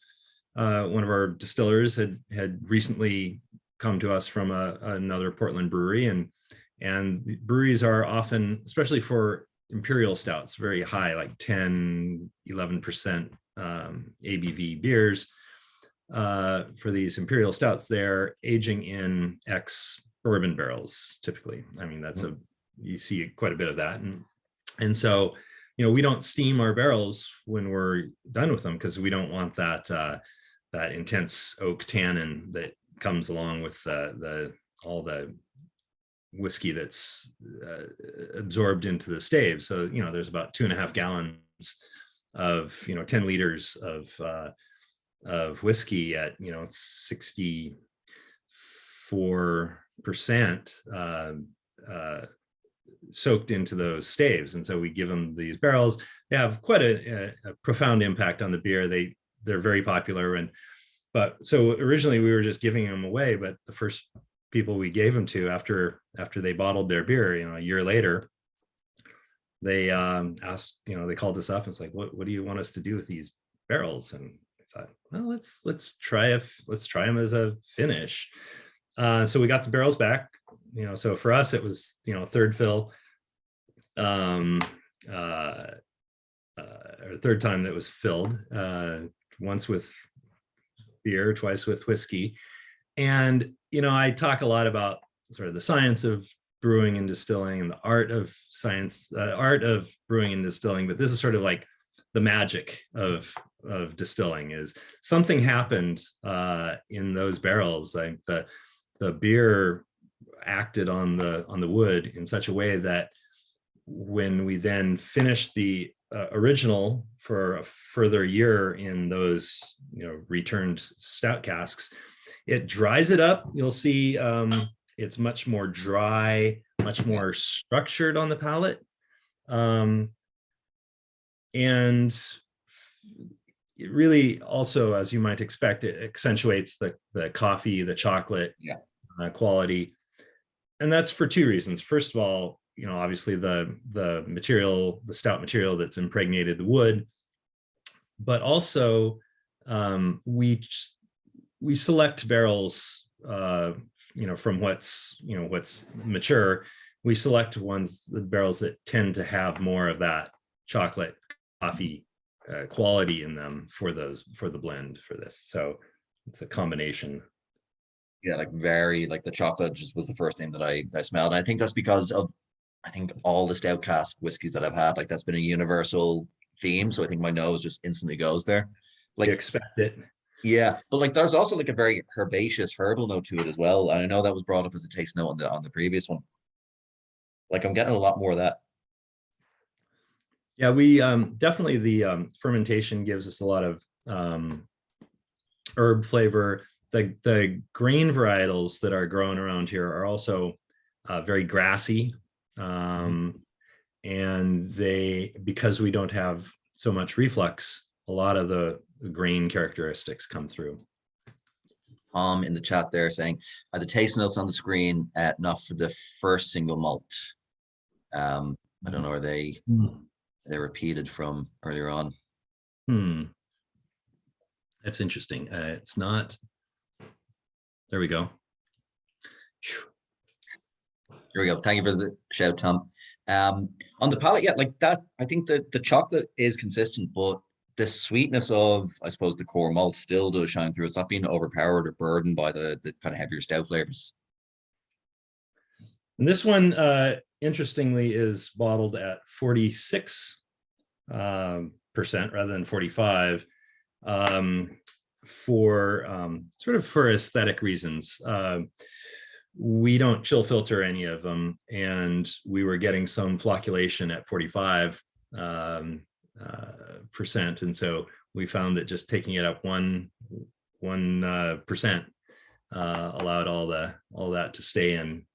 Speaker 2: distillers had recently come to us from another Portland brewery, and breweries are often, especially for imperial stouts, very high, like 10-11% ABV beers. For these imperial stouts, they're aging in ex-bourbon barrels typically. I mean, you see quite a bit of that, and so, you know, we don't steam our barrels when we're done with them because we don't want that intense oak tannin that comes along with all the whiskey that's absorbed into the stave. So, you know, there's about 2.5 gallons of, you know, 10 liters of whiskey at, you know, 64% soaked into those staves. And so we give them these barrels. They have quite a profound impact on the beer. They're very popular. But so originally we were just giving them away, but the first people we gave them to after they bottled their beer, you know, a year later, they asked, you know, they called us up and it's like, what do you want us to do with these barrels? And I thought, well, let's try them as a finish. So we got the barrels back, you know, so for us, it was, you know, third fill, or third time that was filled, once with beer, twice with whiskey. And, you know, I talk a lot about sort of the science of brewing and distilling and the art of brewing and distilling, but this is sort of like the magic of distilling. Is something happened in those barrels, like the beer acted on the wood in such a way that when we then finished the original for a further year in those, you know, returned stout casks, it dries it up. You'll see it's much more dry, much more structured on the palate. And it really also, as you might expect, it accentuates the coffee, the chocolate quality. And that's for two reasons. First of all, you know, obviously the material, the stout material that's impregnated the wood, but also we select barrels, you know, from what's mature. We select the barrels that tend to have more of that chocolate coffee quality in them for the blend for this. So it's a combination.
Speaker 1: Yeah, like the chocolate just was the first thing that I smelled. And I think that's because of, I think all the stout cask whiskeys that I've had, like that's been a universal theme, so I think my nose just instantly goes there.
Speaker 2: You
Speaker 1: Like,
Speaker 2: expect it.
Speaker 1: yeah, but like there's also like a very herbaceous herbal note to it as well. And I know that was brought up as a taste note on the previous one. Like I'm getting a lot more of that.
Speaker 2: Yeah, we definitely the fermentation gives us a lot of herb flavor. The grain varietals that are grown around here are also very grassy, and because we don't have so much reflux, a lot of the grain characteristics come through.
Speaker 1: In the chat there saying, are the taste notes on the screen not for the first single malt? I don't know, are they they're repeated from earlier on?
Speaker 2: That's interesting. It's not. There we go.
Speaker 1: Here we go. Thank you for the shout, Tom. On the palate, yeah, like that, I think that the chocolate is consistent, but the sweetness of, I suppose, the core malt still does shine through. It's not being overpowered or burdened by the kind of heavier stout flavors.
Speaker 2: And this one, interestingly, is bottled at 46% rather than 45, for sort of for aesthetic reasons. We don't chill filter any of them, and we were getting some flocculation at 45%, and so we found that just taking it up 1% allowed all that to stay in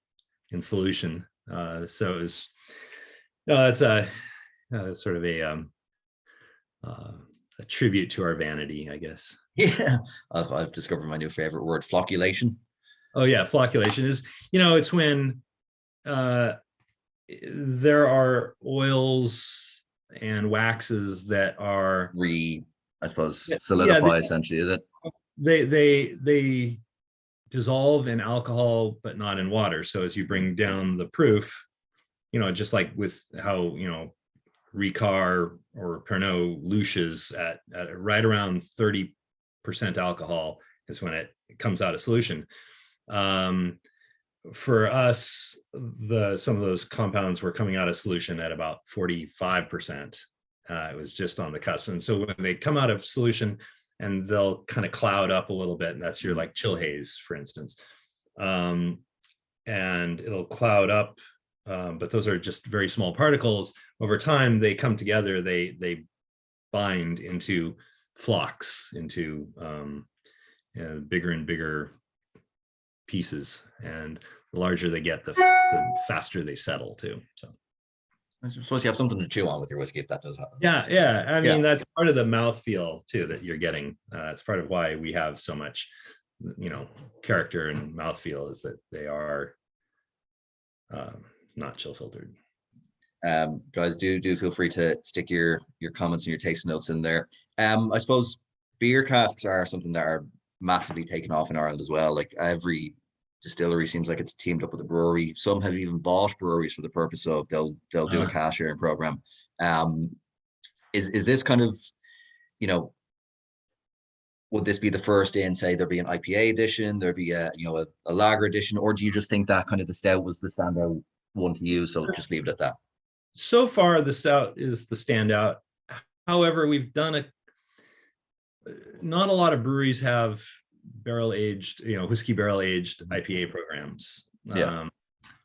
Speaker 2: solution. So it was, that's a sort of a tribute to our vanity, I guess.
Speaker 1: Yeah, I've discovered my new favorite word, flocculation.
Speaker 2: Oh yeah, flocculation is, it's when there are oils and waxes that are
Speaker 1: I suppose solidify, essentially, is it?
Speaker 2: They dissolve in alcohol but not in water. So as you bring down the proof, just like with how Ricard or Pernod lushes at right around 30% alcohol is when it comes out of solution. For us, some of those compounds were coming out of solution at about 45%. It was just on the cusp. And so when they come out of solution, and they'll kind of cloud up a little bit, and that's your like chill haze, for instance. And it'll cloud up, but those are just very small particles. Over time, they come together, they bind into flocks, into bigger and bigger pieces. And the larger they get, the faster they settle too. So
Speaker 1: I suppose you have something to chew on with your whiskey if that does happen.
Speaker 2: Yeah. I mean, that's part of the mouthfeel too that you're getting. It's part of why we have so much, character and mouthfeel, is that they are not chill filtered.
Speaker 1: Guys, do feel free to stick your comments and your taste notes in there. I suppose beer casks are something that are massively taken off in Ireland as well. Like every distillery seems like it's teamed up with a brewery. Some have even bought breweries for the purpose of they'll do a cash sharing program. Is this kind of, would this be the first in, say, there'd be an IPA edition, there'd be a lager edition, or do you just think that kind of the stout was the standout one to use, so just leave it at that?
Speaker 2: So far, the stout is the standout. However, we've done not a lot of breweries have whiskey barrel aged IPA programs.
Speaker 1: Yeah.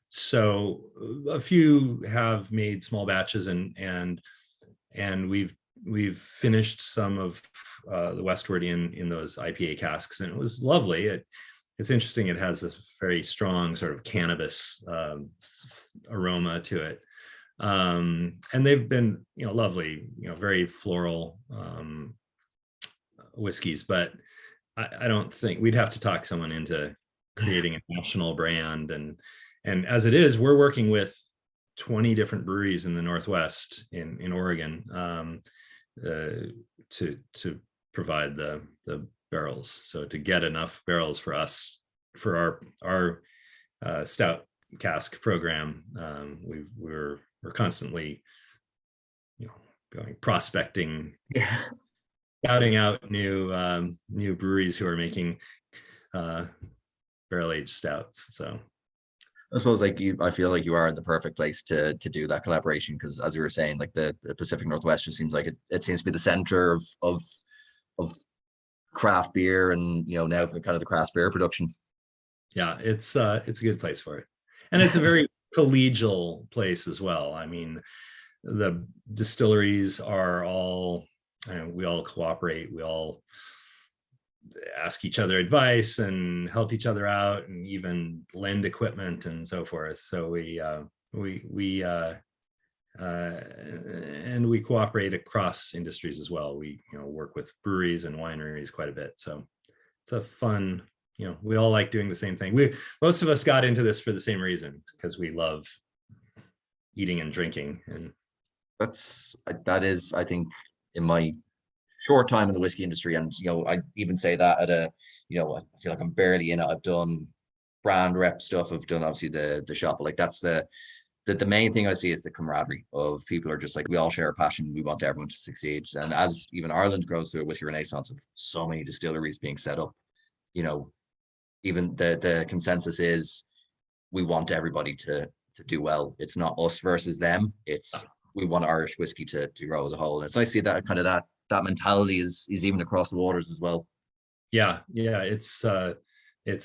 Speaker 2: So a few have made small batches, and we've finished some of the Westward in those IPA casks, and it was lovely. It's interesting. It has this very strong sort of cannabis aroma to it, and they've been lovely, very floral whiskeys, but I don't think we'd have to talk someone into creating a national brand. And as it is, we're working with 20 different breweries in the Northwest in Oregon to provide the barrels. So to get enough barrels for us, for our stout cask program, we're constantly going prospecting.
Speaker 1: Yeah.
Speaker 2: Scouting out new breweries who are making barrel aged stouts. So
Speaker 1: I suppose like I feel like you are in the perfect place to do that collaboration because as you were saying, like the Pacific Northwest just seems like it seems to be the center of craft beer and now the kind of the craft beer production.
Speaker 2: Yeah, it's a good place for it, and it's a very collegial place as well. I mean, the distilleries are all, we all cooperate, we all ask each other advice and help each other out, and even lend equipment and so forth. So and we cooperate across industries as well. We work with breweries and wineries quite a bit. So it's a fun. We all like doing the same thing. Most of us got into this for the same reason, because we love eating and drinking. And
Speaker 1: that is, I think, in my short time in the whiskey industry, and I even say that at I feel like I'm barely in it. I've done brand rep stuff. I've done obviously the shop, but like that's the main thing I see is the camaraderie of people are just like, we all share a passion. We want everyone to succeed. And as even Ireland grows through a whiskey renaissance of so many distilleries being set up, even the consensus is we want everybody to do well. It's not us versus them. It's we want Irish whiskey to grow as a whole. And so I see that kind of that mentality is even across the waters as well.
Speaker 2: Yeah, it's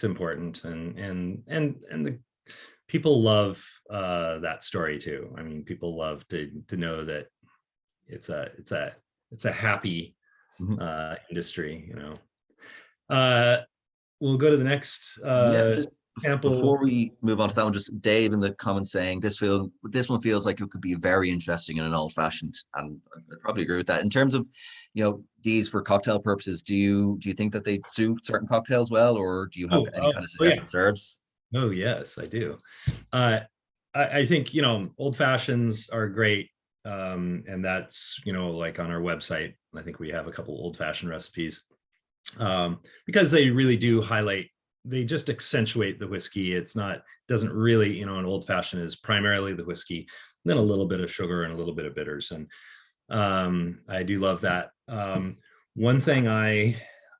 Speaker 2: important, and the people love that story too. I mean, people love to know that it's a happy industry. We'll go to the next
Speaker 1: just
Speaker 2: sample.
Speaker 1: Before we move on to that one, just Dave in the comments saying this one feels like it could be very interesting in an old fashioned, and I probably agree with that. In terms of these for cocktail purposes, do you think that they suit certain cocktails well, or do you have any kind of suggested serves?
Speaker 2: Oh yes, I do. I think old fashions are great, and that's like on our website. I think we have a couple old fashioned recipes, because they really do highlight. They just accentuate the whiskey. Doesn't really, an old fashioned is primarily the whiskey, then a little bit of sugar and a little bit of bitters, and I do love that. One thing I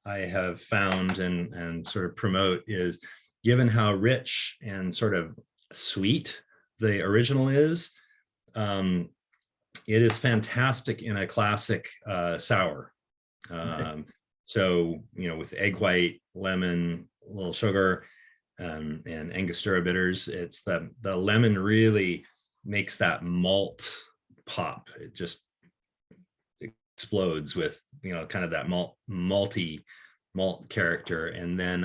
Speaker 2: have found and sort of promote is, given how rich and sort of sweet the original is, it is fantastic in a classic sour. So, with egg white, lemon, a little sugar, and Angostura bitters, it's the lemon really makes that malt pop. It just explodes with, kind of that malty malt character. And then,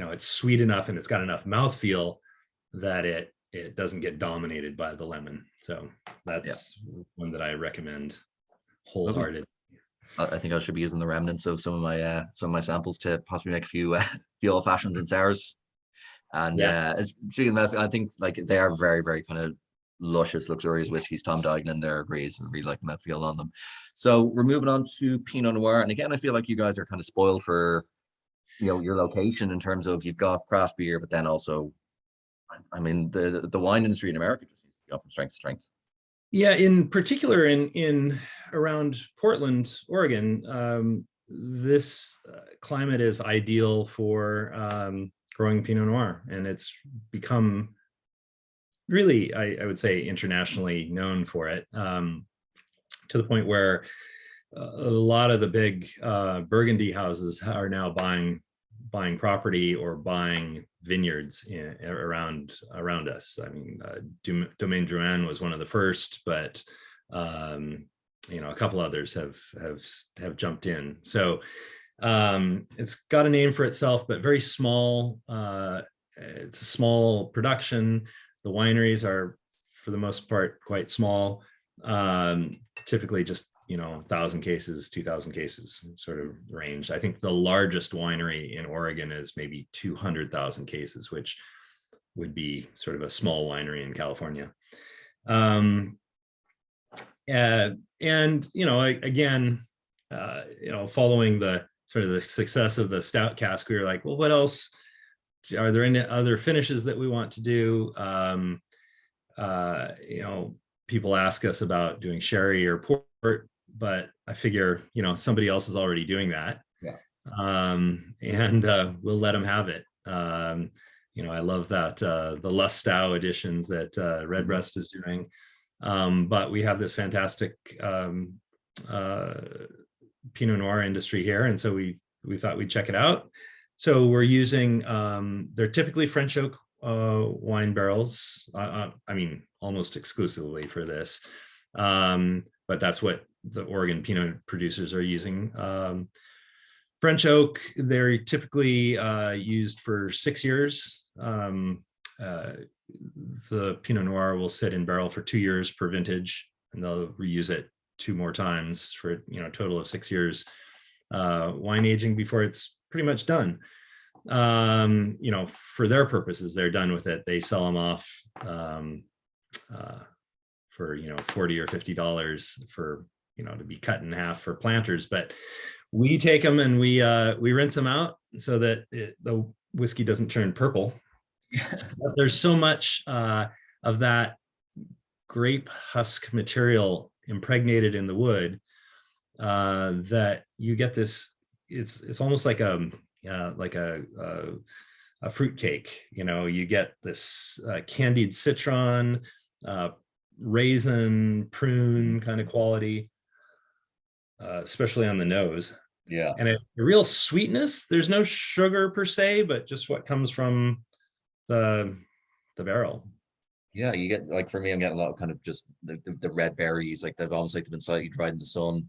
Speaker 2: it's sweet enough and it's got enough mouthfeel that it doesn't get dominated by the lemon. So that's one that I recommend wholeheartedly.
Speaker 1: I think I should be using the remnants of some of my samples to possibly make a few old fashions and sours. And speaking of that, I think like they are very, very kind of luscious, luxurious whiskeys. Tom Dignan there agrees. I really like the mouthfeel on them. So we're moving on to Pinot Noir, and again, I feel like you guys are kind of spoiled for your location in terms of you've got craft beer, but then also, I mean, the wine industry in America just seems to go from strength to strength.
Speaker 2: Yeah, in particular in around Portland, Oregon, this climate is ideal for growing Pinot Noir, and it's become really, I would say, internationally known for it, to the point where a lot of the big Burgundy houses are now buying property or buying vineyards around us. I mean, Domaine Drouin was one of the first, but a couple others have jumped in. So it's got a name for itself, but very small. It's a small production. The wineries are, for the most part, quite small. Typically just 1,000 cases, 2,000 cases sort of range. I think the largest winery in Oregon is maybe 200,000 cases, which would be sort of a small winery in California. And again, following the sort of the success of the stout cask, we were like, well, what else? Are there any other finishes that we want to do? People ask us about doing sherry or port, but I figure, somebody else is already doing that.
Speaker 1: Yeah.
Speaker 2: And we'll let them have it. I love that the Lustau editions that Redbreast is doing. But we have this fantastic Pinot Noir industry here, and so we thought we'd check it out. So we're using they're typically French oak wine barrels. I mean, almost exclusively for this, but that's what the Oregon Pinot producers are using. French oak, they're typically used for 6 years. The Pinot Noir will sit in barrel for 2 years per vintage, and they'll reuse it 2 more times for a total of 6 years wine aging before it's pretty much done. For their purposes, they're done with it. They sell them off for $40 or $50 for to be cut in half for planters. But we take them and we rinse them out so that the whiskey doesn't turn purple. But there's so much of that grape husk material impregnated in the wood that you get this. It's almost like a fruit cake. You get this candied citron, raisin, prune kind of quality, especially on the nose.
Speaker 1: Yeah.
Speaker 2: And a real sweetness. There's no sugar per se, but just what comes from the barrel.
Speaker 1: Yeah, you get, like, for me, I'm getting a lot of kind of just the red berries, like they've almost like they've been slightly dried in the sun.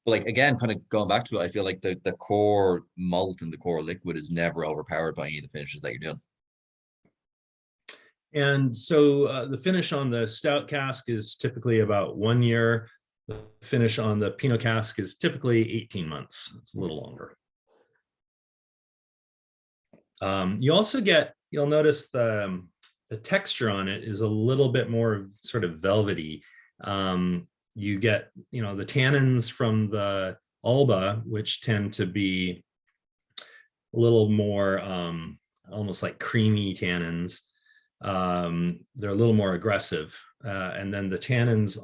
Speaker 1: But like, again, kind of going back to it, I feel like the core malt and the core liquid is never overpowered by any of the finishes that you're doing.
Speaker 2: And so the finish on the stout cask is typically about 1 year. The finish on the Pinot cask is typically 18 months. It's a little longer. You'll notice the texture on it is a little bit more sort of velvety. You get, the tannins from the Alba, which tend to be a little more almost like creamy tannins. They're a little more aggressive. And then the tannins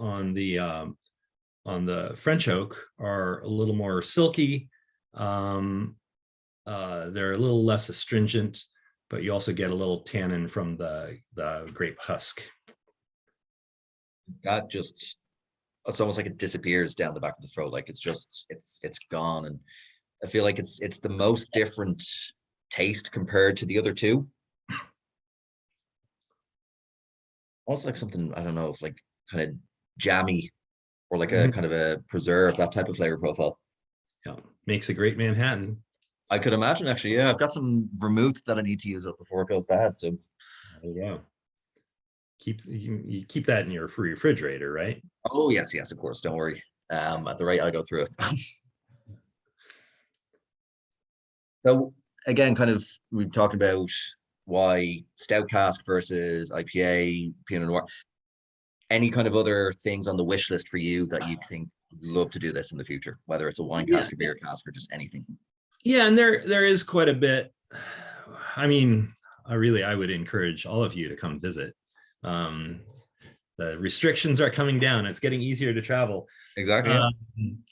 Speaker 2: on the French oak are a little more silky. They're a little less astringent, but you also get a little tannin from the grape husk.
Speaker 1: That just, it's almost like it disappears down the back of the throat. Like it's gone. And I feel like it's the most different taste compared to the other two. Also like something, I don't know, if like kind of jammy or like a kind of a preserve, that type of flavor profile.
Speaker 2: Yeah, makes a great Manhattan.
Speaker 1: I could imagine, actually. Yeah, I've got some vermouth that I need to use up before it goes bad. So
Speaker 2: there you go. You keep that in your refrigerator, right?
Speaker 1: Oh yes, of course. Don't worry. At the rate I go through it. So again, kind of, we've talked about why stout cask versus IPA, Pinot Noir. Any kind of other things on the wish list for you that you think you'd love to do this in the future, whether it's a wine cask or beer cask or just anything?
Speaker 2: Yeah, and there is quite a bit. I mean, I would encourage all of you to come visit. The restrictions are coming down. It's getting easier to travel.
Speaker 1: Exactly. Yeah.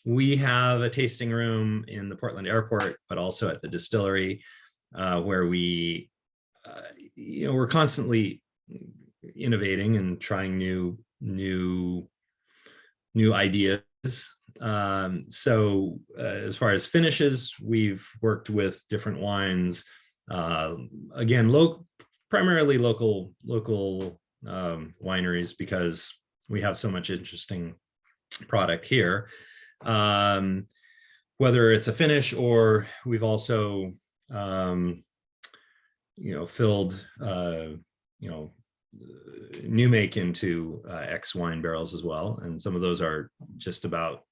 Speaker 2: We have a tasting room in the Portland airport, but also at the distillery, where we're constantly innovating and trying new ideas. So as far as finishes, we've worked with different wines, again, primarily local wineries, because we have so much interesting product here. Whether it's a finish, or we've also filled new make into X wine barrels as well, and some of those are just about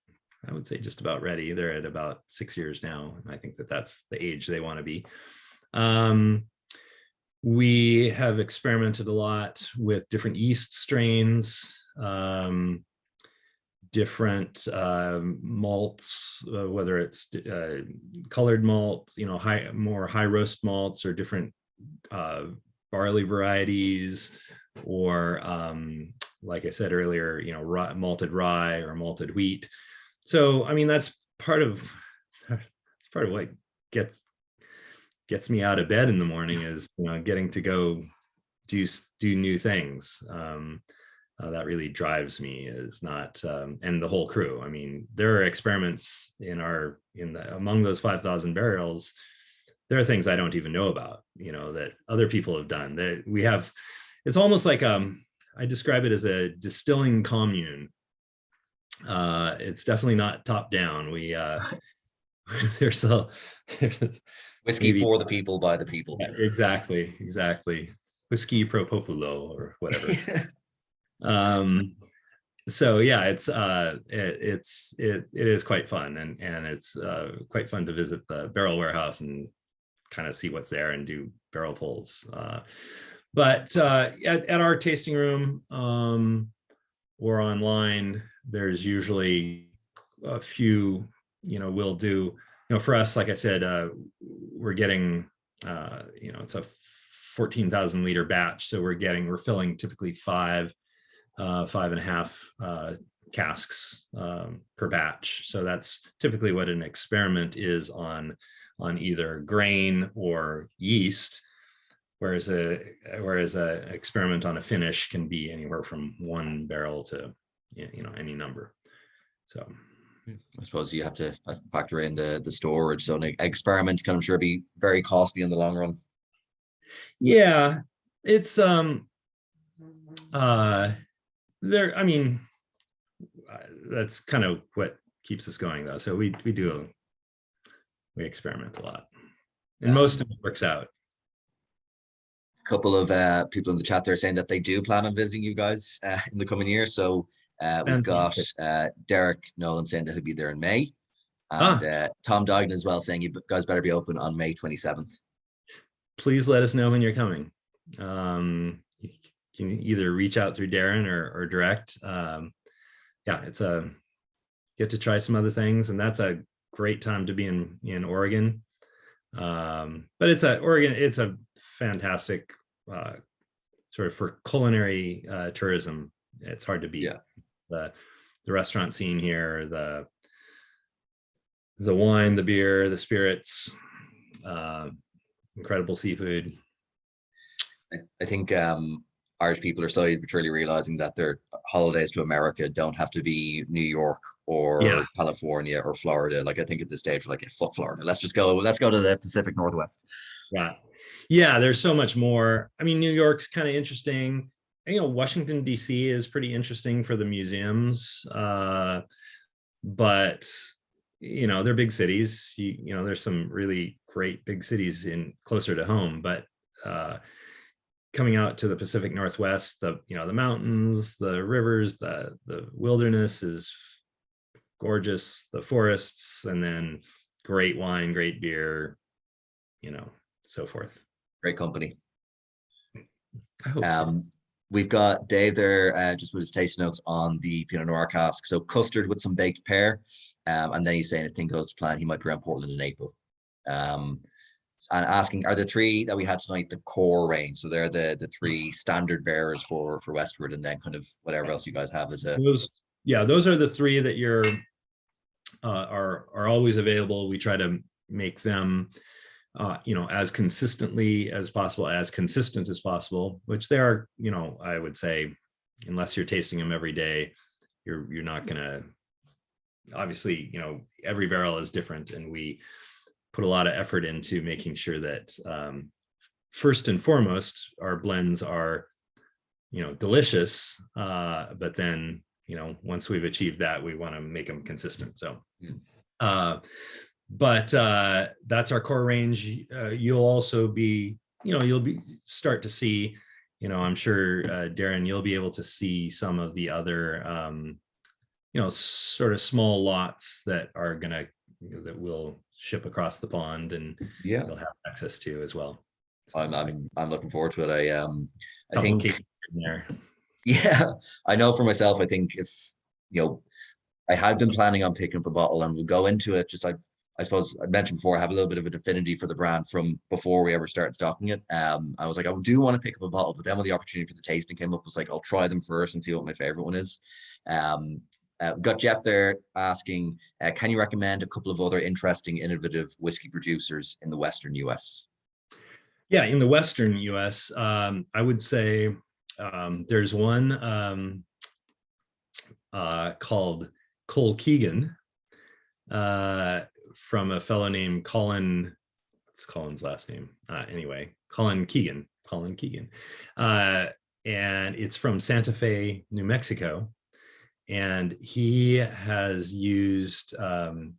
Speaker 2: ready. They're at about 6 years now, and I think that's the age they want to be. We have experimented a lot with different yeast strains, different malts, whether it's colored malt, more high roast malts, or different barley varieties, or like I said earlier, malted rye or malted wheat. So I mean, that's part of what gets gets me out of bed in the morning is, getting to go do new things. That really drives me, is not, and the whole crew. I mean, there are experiments among those 5,000 barrels. There are things I don't even know about, that other people have done. That it's almost like, I describe it as a distilling commune. It's definitely not top down. There's a
Speaker 1: Whiskey
Speaker 2: maybe,
Speaker 1: for the people, by the people.
Speaker 2: yeah, exactly. Whiskey pro populo, or whatever. So yeah, it is quite fun, and it's quite fun to visit the barrel warehouse and kind of see what's there and do barrel pulls. But at our tasting room, or online, there's usually a few, we'll do, for us, like I said, we're getting, it's a 14,000 liter batch. So we're filling typically 5.5 casks per batch. So that's typically what an experiment is on either grain or yeast. Whereas a experiment on a finish can be anywhere from 1 barrel to any number. So
Speaker 1: I suppose you have to factor in the storage. So an experiment can, I'm sure, be very costly in the long run.
Speaker 2: Yeah, it's that's kind of what keeps us going, though. So we experiment a lot, and most of it works out.
Speaker 1: A couple of people in the chat there saying that they do plan on visiting you guys in the coming year. So we've got Derek Nolan saying that he'll be there in May, and Tom Duggan as well saying you guys better be open on May 27th.
Speaker 2: Please let us know when you're coming. You can either reach out through Darren or direct. Yeah, it's get to try some other things, and that's a great time to be in Oregon. But it's a fantastic sort of for culinary tourism. It's hard to beat.
Speaker 1: Yeah.
Speaker 2: The restaurant scene here, the wine, the beer, the spirits, incredible seafood.
Speaker 1: I think Irish people are slowly but surely realizing that their holidays to America don't have to be New York or California or Florida. Like, I think at this stage, we're like, fuck Florida. Let's go to the Pacific Northwest.
Speaker 2: Yeah. There's so much more. I mean, New York's kind of interesting. Washington, D.C. is pretty interesting for the museums. But, they're big cities. There's some really great big cities closer to home, but coming out to the Pacific Northwest, the mountains, the rivers, the wilderness is gorgeous, the forests, and then great wine, great beer, so forth.
Speaker 1: Great company.
Speaker 2: I hope so.
Speaker 1: We've got Dave there just with his tasting notes on the Pinot Noir cask. So custard with some baked pear. And then he's saying if things goes to plan, he might be around Portland in April. And asking, are the 3 that we had tonight the core range? So they're the 3 standard bearers for Westward, and then kind of whatever else you guys have as a...
Speaker 2: Those are the 3 that are always available. We try to make them as consistently as possible, as consistent as possible, which they are, I would say, unless you're tasting them every day, you're not gonna, obviously, every barrel is different, and we put a lot of effort into making sure that first and foremost, our blends are, delicious, but then, once we've achieved that, we want to make them consistent. So, but that's our core range. You'll also be, start to see, I'm sure, Darren, you'll be able to see some of the other, sort of small lots that are that will ship across the pond, and you'll have access to as well.
Speaker 1: So I'm looking forward to it. I think
Speaker 2: there.
Speaker 1: Yeah, I know for myself, I think if, I had been planning on picking up a bottle, and we'll go into it. Just I suppose I mentioned before, I have a little bit of an affinity for the brand from before we ever started stocking it. I was like, I do want to pick up a bottle, but then when the opportunity for the tasting came up, I was like, I'll try them first and see what my favorite one is. Got Jeff there asking, can you recommend a couple of other interesting, innovative whiskey producers in the Western US?
Speaker 2: Yeah, in the Western US, I would say there's one called Cole Keegan from a fellow named Colin. What's Colin's last name? Anyway, Colin Keegan. And it's from Santa Fe, New Mexico. And he has used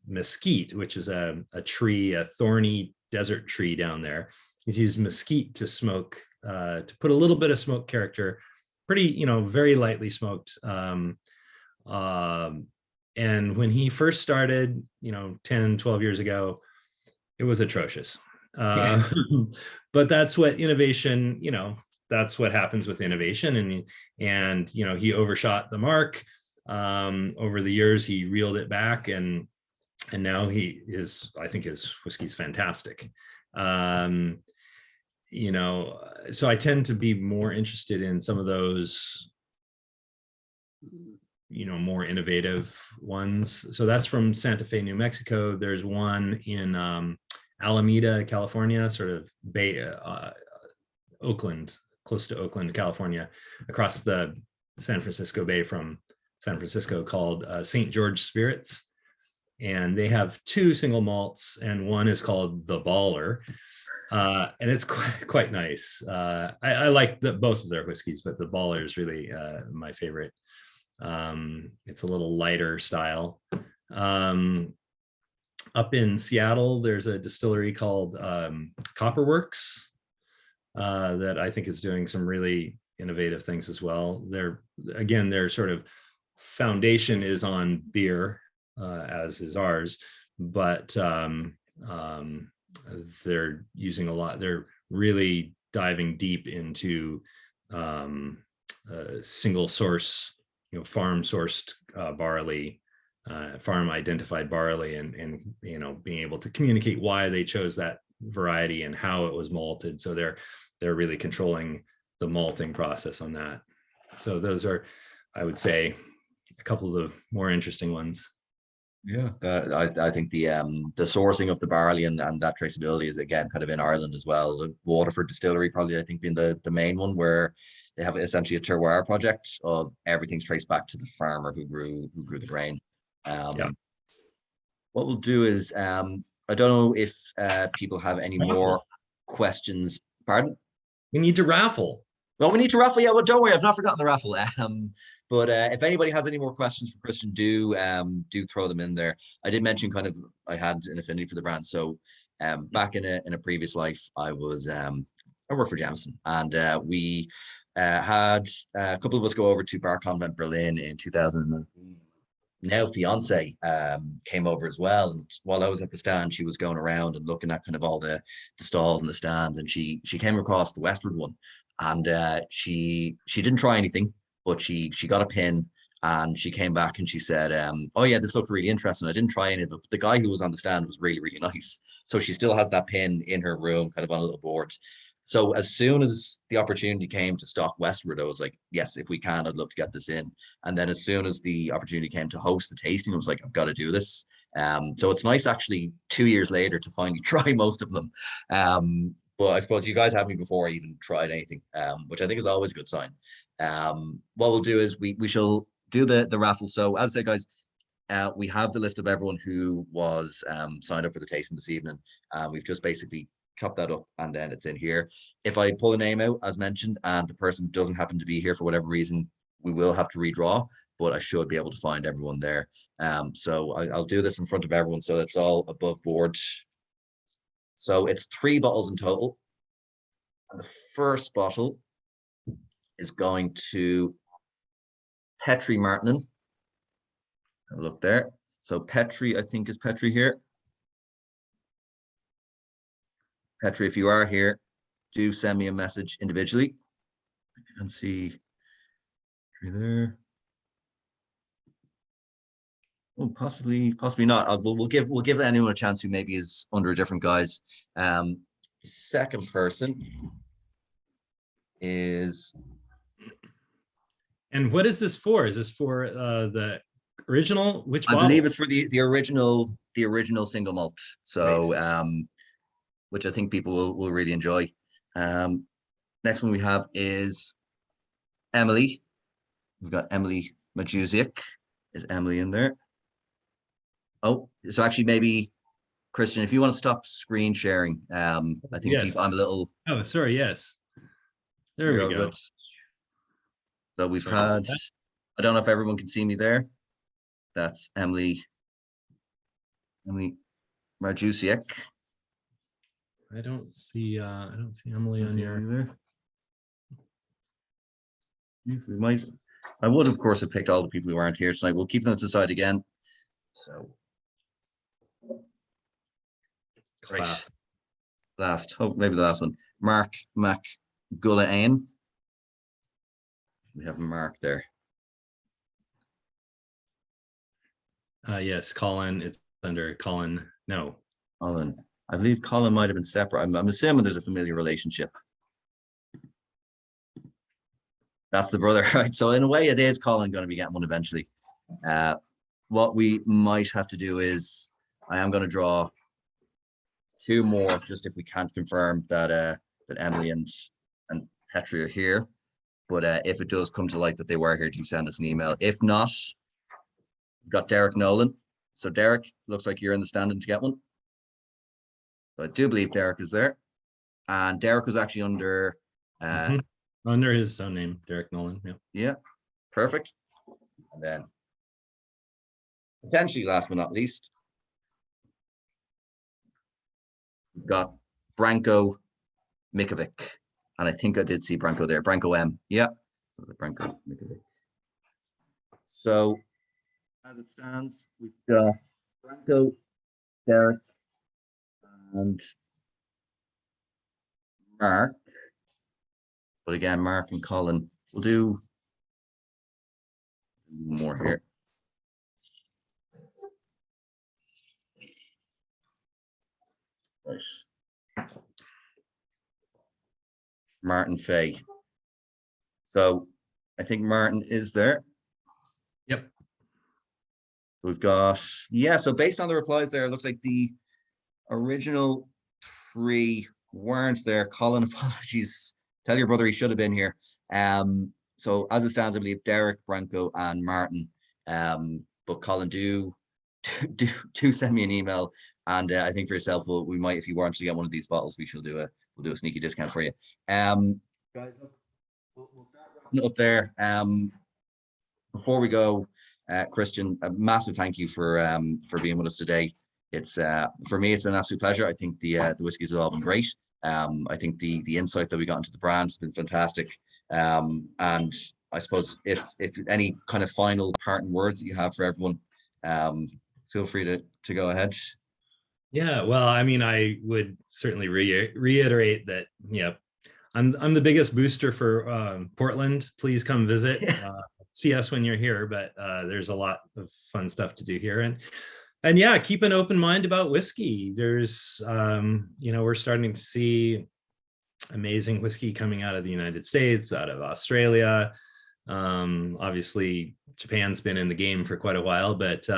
Speaker 2: mesquite, which is a tree, a thorny desert tree down there. He's used mesquite to smoke, to put a little bit of smoke character, pretty, very lightly smoked. And when he first started, 10, 12 years ago, it was atrocious. But that's what innovation, that's what happens with innovation. And he overshot the mark. Over the years, he reeled it back, and now I think his whiskey's fantastic. So I tend to be more interested in some of those, more innovative ones. So that's from Santa Fe, New Mexico. There's one in Alameda, California, sort of Oakland, close to Oakland, California, across the San Francisco Bay from San Francisco, called St. George Spirits. And they have 2 single malts, and one is called the Baller. And it's quite nice. I like both of their whiskeys, but the Baller is really my favorite. It's a little lighter style. Up in Seattle, there's a distillery called Copperworks that I think is doing some really innovative things as well. Their sort of foundation is on beer, as is ours, but they're using a lot. They're really diving deep into single source, farm sourced barley, farm identified barley, and being able to communicate why they chose that variety and how it was malted. So they're really controlling the malting process on that. So those are, I would say, a couple of the more interesting ones.
Speaker 1: Yeah, I think the sourcing of the barley and that traceability is, again, kind of in Ireland as well. The Waterford Distillery probably, I think, being the main one, where they have essentially a terroir project of everything's traced back to the farmer who grew the grain.
Speaker 2: Yeah.
Speaker 1: What we'll do is, I don't know if people have any more questions. Pardon?
Speaker 2: We need to raffle.
Speaker 1: Well, we need to raffle. Yeah, well, don't worry, I've not forgotten the raffle. But if anybody has any more questions for Christian, do throw them in there. I did mention kind of I had an affinity for the brand. So back in a previous life, I worked for Jameson, and we had a couple of us go over to Bar Convent Berlin in 2019. Now fiance came over as well, and while I was at the stand, she was going around and looking at kind of all the stalls and the stands, and she came across the Westward one, and she didn't try anything, but she got a pin, and she came back and she said, oh yeah, this looked really interesting. I didn't try any of it, but the guy who was on the stand was really, really nice. So she still has that pin in her room, kind of on a little board. So as soon as the opportunity came to stock Westward, I was like, yes, if we can, I'd love to get this in. And then as soon as the opportunity came to host the tasting, I was like, I've got to do this. So it's nice, actually, 2 years later to finally try most of them. But I suppose you guys had me before I even tried anything, which I think is always a good sign. What we'll do is we shall do the raffle. So as I said, guys, we have the list of everyone who was signed up for the tasting this evening. We've just basically chop that up, and then it's in here. If I pull a name out, as mentioned, and the person doesn't happen to be here for whatever reason, we will have to redraw, but I should be able to find everyone there. So I'll do this in front of everyone so it's all above board. So it's 3 bottles in total. And the first bottle is going to Petri Martinen. Have a look there. So Petri, I think, is Petri here. Petri, if you are here, do send me a message individually. I can see there. Oh, possibly not. We'll give anyone a chance who maybe is under a different guise. The second person is.
Speaker 2: And what is this for? Is this for the original? Which bottle?
Speaker 1: I believe it's for the original single malt. So which I think people will really enjoy. Next one we have is Emily. We've got Emily Majusiak. Is Emily in there? Oh, so actually maybe Christian, if you want to stop screen sharing, I think
Speaker 2: Yes.
Speaker 1: people, I'm a little.
Speaker 2: Oh, sorry. Yes. There
Speaker 1: You're
Speaker 2: we
Speaker 1: all
Speaker 2: go.
Speaker 1: good. So we've
Speaker 2: Sorry
Speaker 1: had,
Speaker 2: about that.
Speaker 1: I don't know if everyone can see me there. That's Emily Marjusiak.
Speaker 2: I don't see Emily on your.
Speaker 1: There. We might. I would, of course, have picked all the people who aren't here tonight. We'll keep them to the side again. So,
Speaker 2: Class.
Speaker 1: Right. Last, oh, maybe the last one. Mark McGullane. We have Mark there.
Speaker 2: Yes, Colin. It's under Colin. No.
Speaker 1: Colin. I believe Colin might have been separate. I'm assuming there's a familiar relationship. That's the brother, right? So in a way, it is Colin going to be getting one eventually. What we might have to do is, I am going to draw two more, just if we can't confirm that that Emily and Petri are here. But if it does come to light that they were here, do send us an email. If not, we've got Derek Nolan. So Derek, looks like you're in the standing to get one. So I do believe Derek is there. And Derek was actually under
Speaker 2: under his own name, Derek Nolan. Yeah.
Speaker 1: Yeah, perfect. And then potentially last but not least, we've got Branko Mikovic. And I think I did see Branko there. Branko M. Yeah. So the Branko Mikovic. So as it stands, we've got Branko, Derek, and Mark. But again, Mark and Colin, we'll do more here. Right. Martin Fay. So I think Martin is there.
Speaker 2: Yep.
Speaker 1: We've got, yeah, so based on the replies there, it looks like the original three weren't there. Colin, apologies. Tell your brother he should have been here. So as it stands, I believe Derek, Branko, and Martin. But Colin, do send me an email, and I think for yourself, we might, if you want to get one of these bottles, we'll do a sneaky discount for you. Guys, we'll start up there. Before we go, Christian, a massive thank you for being with us today. It's for me, it's been an absolute pleasure. I think the whiskeys have all been great. I think the insight that we got into the brand has been fantastic. And I suppose if any kind of final parting words that you have for everyone, feel free to go ahead.
Speaker 2: Yeah, well, I mean, I would certainly reiterate that, yeah, I'm the biggest booster for Portland. Please come visit. See us when you're here, but there's a lot of fun stuff to do here. And yeah, keep an open mind about whiskey. There's, we're starting to see amazing whiskey coming out of the United States, out of Australia. Obviously, Japan's been in the game for quite a while, but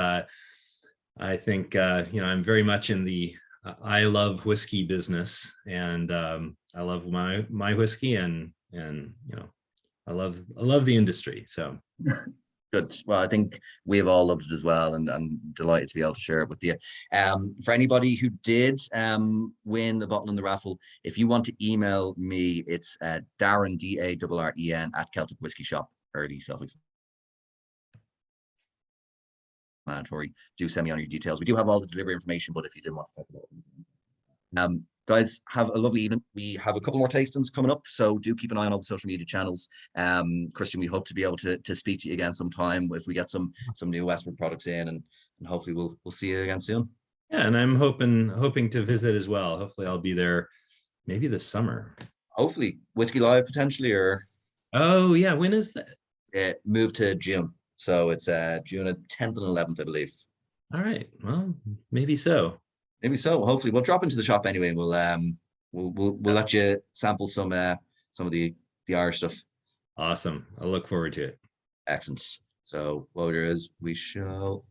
Speaker 2: I think, I'm very much in the I love whiskey business, and I love my whiskey, and I love the industry. So
Speaker 1: good. Well, I think we've all loved it as well, and I'm delighted to be able to share it with you. For anybody who did win the bottle in the raffle, if you want to email me, it's Darren, DARREN at Celtic Whiskey Shop. Early self-explanatory. Do send me on your details. We do have all the delivery information, but if you didn't want to talk about it, guys, have a lovely evening. We have a couple more tastings coming up, so do keep an eye on all the social media channels. Christian, we hope to be able to speak to you again sometime if we get some new Westward products in, and hopefully we'll see you again soon.
Speaker 2: Yeah, and I'm hoping to visit as well. Hopefully I'll be there maybe this summer.
Speaker 1: Hopefully Whiskey Live potentially, or
Speaker 2: oh yeah, when is that?
Speaker 1: It moved to June, so it's June 10th and 11th, I believe.
Speaker 2: All right, well, maybe so.
Speaker 1: Maybe so. Hopefully, we'll drop into the shop anyway, and we'll let you sample some of the Irish stuff.
Speaker 2: Awesome. I'll look forward to it.
Speaker 1: Excellent. So what there is, we shall